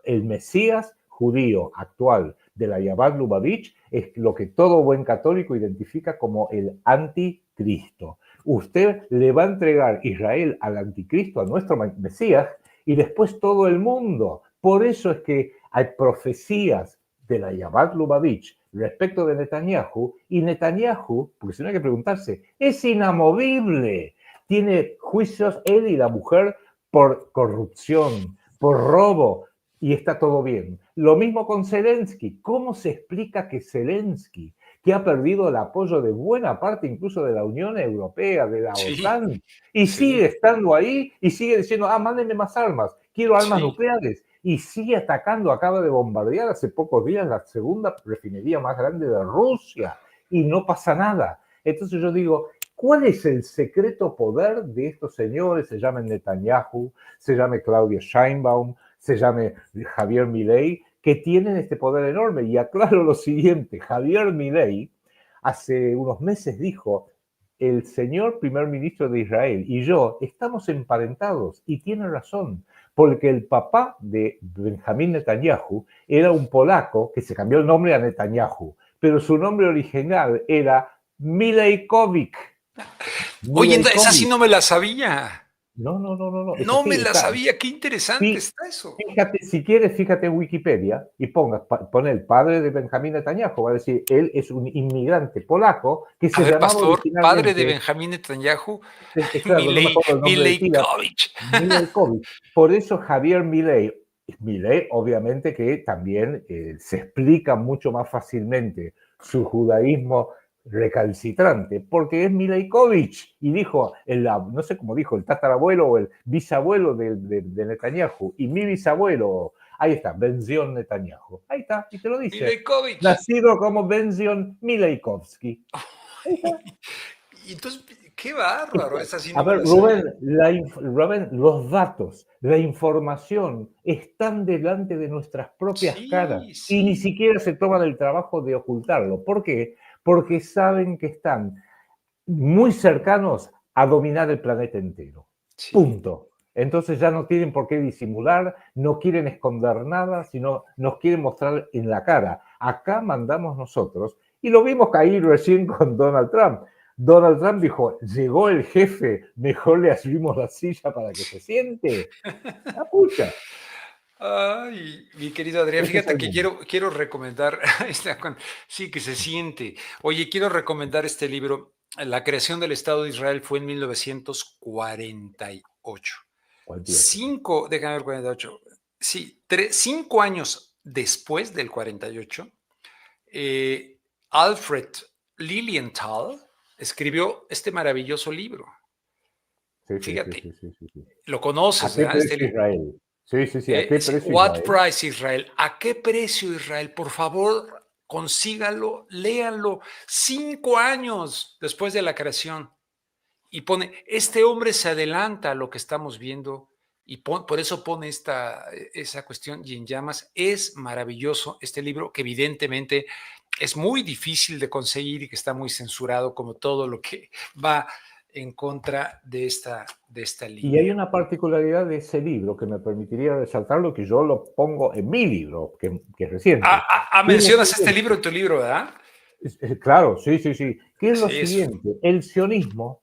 El Mesías judío actual de la Chabad Lubavitch es lo que todo buen católico identifica como el anticristo. Usted le va a entregar Israel al anticristo, a nuestro Mesías, y después todo el mundo. Por eso es que hay profecías de la Chabad Lubavitch respecto de Netanyahu, y Netanyahu, porque si no hay que preguntarse, es inamovible. Tiene juicios él y la mujer por corrupción, por robo, y está todo bien. Lo mismo con Zelensky. ¿Cómo se explica que Zelensky, que ha perdido el apoyo de buena parte incluso de la Unión Europea, de la OTAN, y sigue estando ahí y sigue diciendo, mándenme más armas, quiero armas nucleares, y sigue atacando, acaba de bombardear hace pocos días la segunda refinería más grande de Rusia, y no pasa nada? Entonces yo digo, ¿cuál es el secreto poder de estos señores? Se llamen Netanyahu, se llame Claudia Sheinbaum, se llame Javier Milei, que tienen este poder enorme. Y aclaro lo siguiente, Javier Milei hace unos meses dijo, el señor primer ministro de Israel y yo estamos emparentados, y tiene razón, porque el papá de Benjamín Netanyahu era un polaco que se cambió el nombre a Netanyahu, pero su nombre original era Milejkovic. Oye, esa sí no me la sabía. No. No me la sabía, qué interesante está eso. Fíjate, si quieres, fíjate en Wikipedia y pone el padre de Benjamín Netanyahu, va a decir, él es un inmigrante polaco que se llamaba pastor, originalmente, padre de Benjamín Netanyahu, claro, Milejkovic. Por eso Javier Milei, obviamente que también se explica mucho más fácilmente su judaísmo recalcitrante, porque es Milejkovic, y dijo, no sé cómo dijo, el tatarabuelo o el bisabuelo de Netanyahu, y mi bisabuelo, ahí está, Benzion Netanyahu, ahí está, y te lo dice, Milejkovic. nacido como Benzion Milejkovsky. Y entonces, qué bárbaro, esa sí no A me ver, la sabía. Rubén, los datos, la información están delante de nuestras propias caras y ni siquiera se toman el trabajo de ocultarlo. ¿Por qué? Porque saben que están muy cercanos a dominar el planeta entero. Punto. Entonces ya no tienen por qué disimular, no quieren esconder nada, sino nos quieren mostrar en la cara. Acá mandamos nosotros, y lo vimos caer recién con Donald Trump. Donald Trump dijo, llegó el jefe, mejor le abrimos la silla para que se siente. ¡La pucha! Ay, mi querido Adrián, fíjate que quiero recomendar, sí, que se siente. Oye, quiero recomendar este libro. La creación del Estado de Israel fue en 1948. Déjame ver, 48. Sí, 5 años después del 48, Alfred Lilienthal escribió este maravilloso libro. Fíjate, lo conoces, ¿A qué precio Israel? Sí. ¿A qué precio What Israel? Price Israel? ¿A qué precio Israel? Por favor, consígalo, léanlo. 5 años después de la creación. Y pone, este hombre se adelanta a lo que estamos viendo, y por eso pone esa cuestión, y en llamas. Es maravilloso este libro, que evidentemente es muy difícil de conseguir y que está muy censurado, como todo lo que va en contra de esta línea. Y hay una particularidad de ese libro que me permitiría resaltarlo, que yo lo pongo en mi libro, que es reciente. Mencionas este libro en tu libro, ¿verdad? Claro, sí. ¿Qué es lo siguiente? El sionismo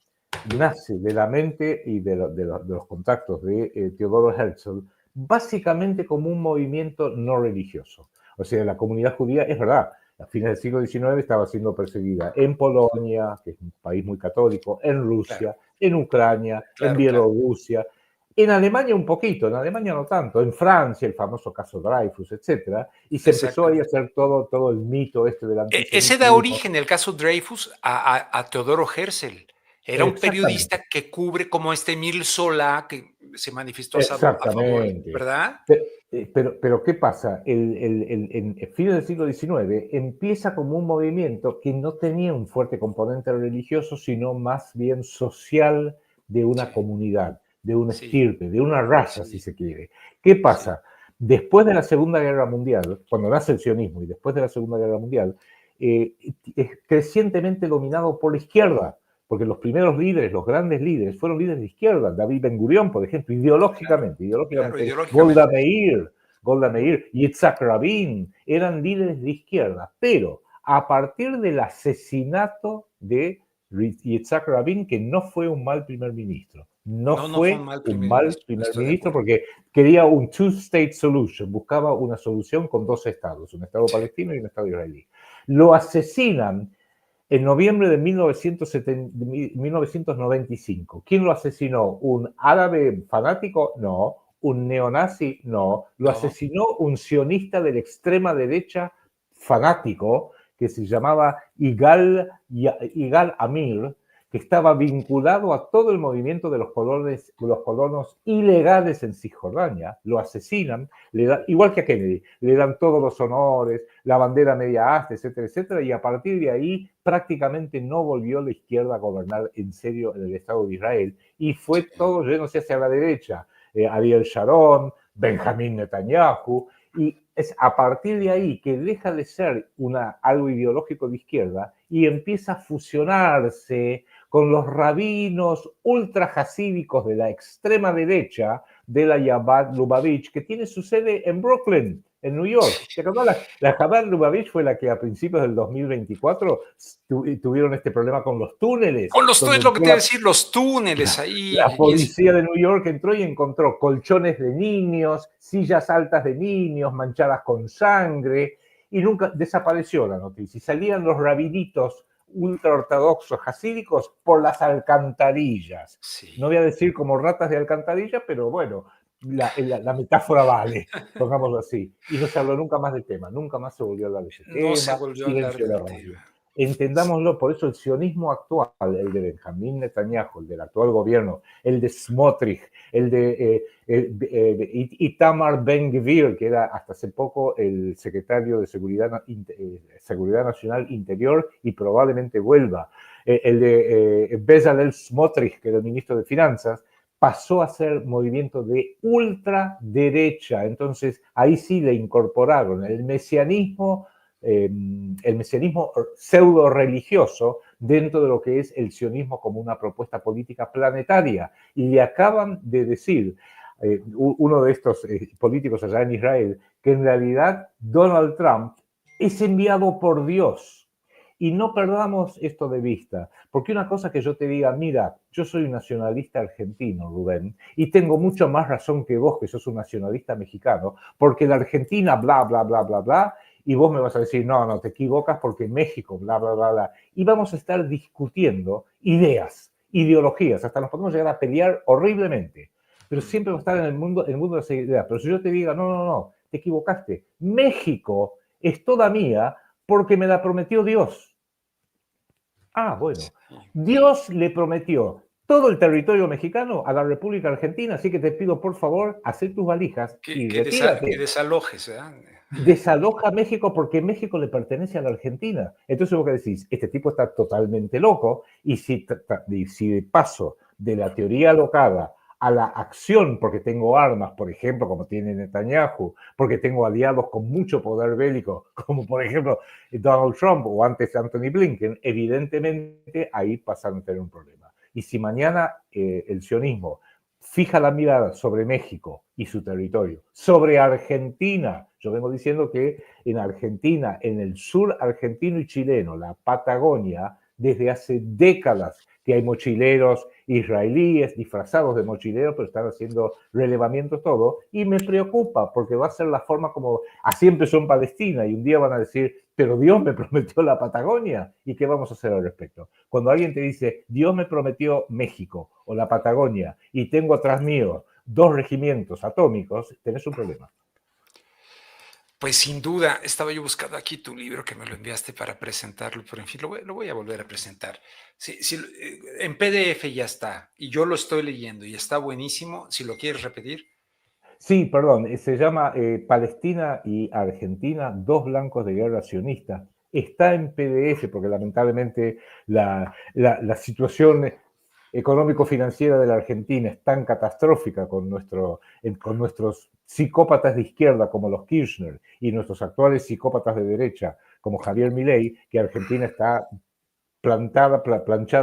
nace de la mente y de los contactos de Teodoro Herzl, básicamente como un movimiento no religioso. O sea, la comunidad judía, es verdad, a fines del siglo XIX estaba siendo perseguida en Polonia, que es un país muy católico, en Rusia, en Ucrania, en Bielorrusia, en Alemania un poquito, en Alemania no tanto, en Francia, el famoso caso Dreyfus, etc. Y se empezó ahí a hacer todo el mito del antisemitismo. Ese da origen, el caso Dreyfus, a Teodoro Herzl. Era un periodista que cubre, como Emil Solá, que se manifestó a favor, ¿verdad? Pero ¿qué pasa? En fines del siglo XIX empieza como un movimiento que no tenía un fuerte componente religioso, sino más bien social, de una Sí, comunidad, de una sí, estirpe, de una raza, si sí, se quiere. ¿Qué sí. pasa? Después de la Segunda Guerra Mundial, cuando nace el sionismo y después de la Segunda Guerra Mundial, es crecientemente dominado por la izquierda, porque los primeros líderes, los grandes líderes, fueron líderes de izquierda. David Ben Gurión, por ejemplo, Claro, claro, ideológicamente, ideológicamente. Golda Meir, Yitzhak Rabin, eran líderes de izquierda, pero a partir del asesinato de Yitzhak Rabin, que no fue un mal primer ministro, no No, no fue un fue mal un primer mal ministro, primer estoy de ministro acuerdo. porque quería un two-state solution, buscaba una solución con dos estados, un estado Sí, palestino y un estado israelí. Lo asesinan en noviembre de 1995. ¿Quién lo asesinó? ¿Un árabe fanático? No. ¿Un neonazi? No. Lo no, asesinó un sionista de la extrema derecha fanático que se llamaba Igal Amir, que estaba vinculado a todo el movimiento de los colonos ilegales en Cisjordania. Lo asesinan, igual que a Kennedy, le dan todos los honores, la bandera media asta, etcétera, etcétera, y a partir de ahí prácticamente no volvió la izquierda a gobernar en serio en el Estado de Israel, y fue todo yéndose hacia la derecha. Ariel Sharon, Benjamín Netanyahu, y es a partir de ahí que deja de ser algo ideológico de izquierda y empieza a fusionarse con los rabinos ultra hasídicos de la extrema derecha de la Chabad Lubavitch, que tiene su sede en Brooklyn, en New York. ¿Te acuerdas? La Chabad Lubavitch fue la que a principios del 2024 tuvieron este problema con los túneles, con los donde túneles, lo que entró te iba a decir, los túneles la ahí. policía de New York entró y encontró colchones de niños, sillas altas de niños manchadas con sangre, y nunca desapareció la noticia. Y salían los rabinitos ultraortodoxos hasídicos por las alcantarillas. No Sí. voy a decir como ratas de alcantarilla, pero bueno, la metáfora vale, pongámoslo así. Y no se habló nunca más del tema, nunca más se volvió a hablar de ese No se tema, volvió a hablar silencio de del radio. tema. Entendámoslo, por eso el sionismo actual, el de Benjamín Netanyahu, el del actual gobierno, el de Smotrich, el de Itamar Ben-Gvir, que era hasta hace poco el secretario de Seguridad Nacional Interior y probablemente vuelva, el de Bezalel Smotrich, que era el ministro de Finanzas, pasó a ser movimiento de ultraderecha. Entonces, ahí sí le incorporaron el mesianismo pseudo religioso dentro de lo que es el sionismo como una propuesta política planetaria. Y le acaban de decir uno de estos políticos allá en Israel que en realidad Donald Trump es enviado por Dios. Y no perdamos esto de vista, porque una cosa que yo te diga, mira, yo soy un nacionalista argentino, Rubén, y tengo mucho más razón que vos, que sos un nacionalista mexicano, porque la Argentina, bla, bla, bla, bla, bla, y vos me vas a decir, no, no, te equivocas porque México, bla, bla, bla, bla. Y vamos a estar discutiendo ideas, ideologías, hasta nos podemos llegar a pelear horriblemente, pero siempre va a estar en el mundo de las ideas. Pero si yo te diga, no, no, no, te equivocaste, México es toda mía porque me la prometió Dios. Ah, bueno, Dios le prometió todo el territorio mexicano a la República Argentina, así que te pido por favor, hacer tus valijas y Que retírate. desalojes, ¿verdad? Desaloja México porque México le pertenece a la Argentina. Entonces vos que decís, este tipo está totalmente loco y si de paso de la teoría alocada a la acción, porque tengo armas, por ejemplo, como tiene Netanyahu, porque tengo aliados con mucho poder bélico, como por ejemplo Donald Trump o antes Anthony Blinken, evidentemente ahí pasan a tener un problema. Y si mañana el sionismo fija la mirada sobre México y su territorio, sobre Argentina. Yo vengo diciendo que en Argentina, en el sur argentino y chileno, la Patagonia, desde hace décadas que hay mochileros israelíes disfrazados de mochileros, pero están haciendo relevamientos todo, y me preocupa porque va a ser la forma como, así empezó en Palestina, y un día van a decir, pero Dios me prometió la Patagonia, ¿y qué vamos a hacer al respecto? Cuando alguien te dice, Dios me prometió México o la Patagonia, y tengo atrás mío 2 regimientos atómicos, tenés un problema. Pues sin duda, estaba yo buscando aquí tu libro que me lo enviaste para presentarlo, pero en fin, lo voy a volver a presentar. En PDF ya está, y yo lo estoy leyendo y está buenísimo. Si lo quieres repetir. Sí, perdón, se llama Palestina y Argentina, dos blancos de guerra sionista. Está en PDF porque lamentablemente la situación económico-financiera de la Argentina es tan catastrófica con nuestros psicópatas de izquierda como los Kirchner y nuestros actuales psicópatas de derecha como Javier Milei, que Argentina está planchada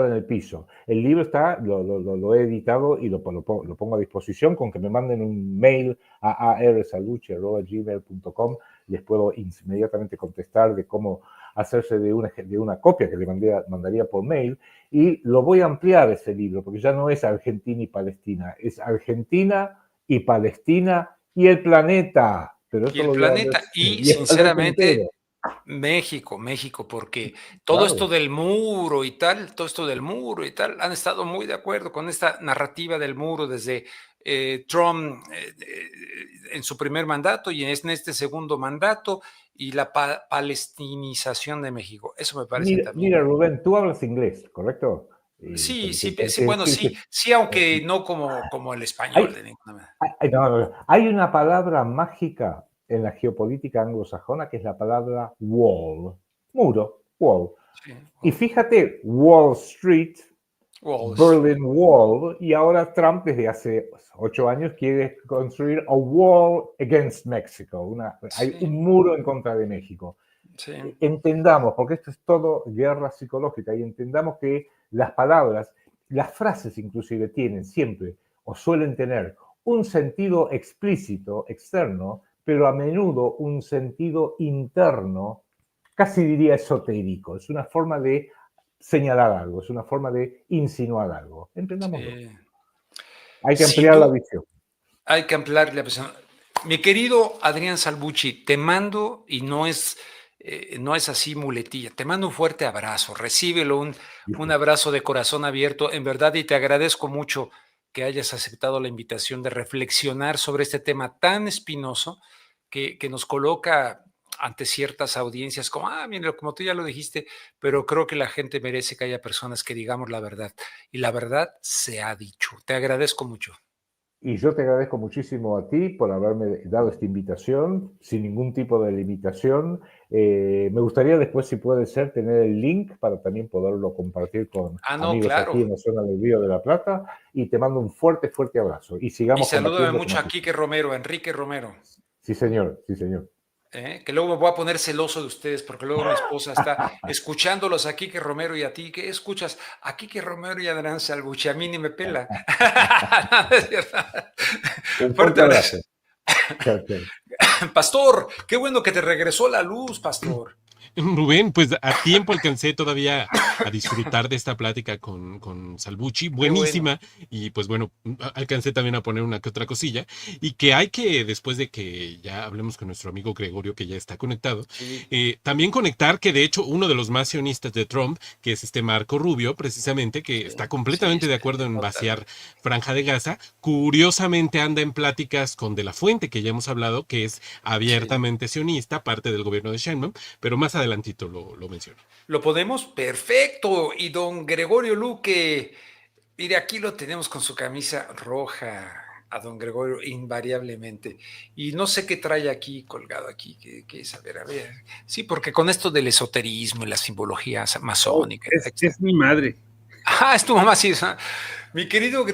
en el piso. El libro está, lo he editado y lo pongo a disposición. Con que me manden un mail a arsalducci@gmail.com, les puedo inmediatamente contestar de cómo hacerse de una copia que le mandaría por mail, y lo voy a ampliar ese libro, porque ya no es Argentina y Palestina, es Argentina y Palestina y el planeta. Pero Y eso el lo voy a planeta, y y el planeta sinceramente, entero. México, porque todo Claro. esto del muro y tal, han estado muy de acuerdo con esta narrativa del muro desde Trump en su primer mandato y en este segundo mandato, y la palestinización de México. Eso me parece también. Mira, Rubén, tú hablas inglés, ¿correcto? Sí, sí, sí, Porque bueno, sí, sí, aunque no como el español hay, de ninguna manera. no, hay una palabra mágica en la geopolítica anglosajona que es la palabra wall, muro, wall. Sí, Y fíjate, Wall Street, Walls. Berlin Wall, y ahora Trump desde hace 8 años quiere construir a wall against Mexico. Hay Sí, un muro en contra de México. sí, Entendamos, porque esto es todo guerra psicológica, y entendamos que las palabras, las frases inclusive tienen siempre o suelen tener un sentido explícito, externo, pero a menudo un sentido interno, casi diría esotérico. Es una forma de señalar algo, es una forma de insinuar algo. Entendámoslo. sí. Hay que Sin ampliar la duda, visión. hay que ampliar la visión. Mi querido Adrián Salvucci, te mando, y no es así muletilla, te mando un fuerte abrazo, recíbelo, un abrazo de corazón abierto, en verdad, y te agradezco mucho que hayas aceptado la invitación de reflexionar sobre este tema tan espinoso que nos coloca ante ciertas audiencias como, mira, como tú ya lo dijiste, pero creo que la gente merece que haya personas que digamos la verdad, y la verdad se ha dicho. Te agradezco mucho. Y yo te agradezco muchísimo a ti por haberme dado esta invitación, sin ningún tipo de limitación. Me gustaría después, si puede ser, tener el link para también poderlo compartir con No, amigos aquí claro. en la zona del Río de la Plata. Y te mando un fuerte, fuerte abrazo. Y Y sigamos salúdame combatiendo mucho como a tú. Quique Romero, a Enrique Romero, Sí, señor, sí, señor. que luego me voy a poner celoso de ustedes, porque luego mi esposa está escuchándolos a Quique Romero y a ti. ¿Qué escuchas? A Quique Romero y a Adrián Salvucci, a mí ni me pela. No, es cierto. Un Fuerte fuerte abrazo. abrazo. Chao, chao. Pastor, qué bueno que te regresó la luz, Pastor. Rubén, pues a tiempo alcancé todavía a disfrutar de esta plática con Salvucci, Qué bueno. buenísima, y pues bueno, alcancé también a poner una que otra cosilla, y que hay que, después de que ya hablemos con nuestro amigo Gregorio, que ya está conectado, Sí, también conectar que de hecho uno de los más sionistas de Trump, que es este Marco Rubio, precisamente, que está completamente de acuerdo en vaciar Franja de Gaza, curiosamente anda en pláticas con De la Fuente, que ya hemos hablado, que es abiertamente sionista, parte del gobierno de Sheinbaum, pero más adelantito lo menciono. ¿lo podemos? Perfecto. Y don Gregorio Luque, mire, aquí lo tenemos con su camisa roja, a don Gregorio, invariablemente. Y no sé qué trae aquí colgado aquí, que es, a ver. Sí, porque con esto del esoterismo y la simbología masónica, Es mi madre. es tu mamá, sí. Mi querido Gregorio.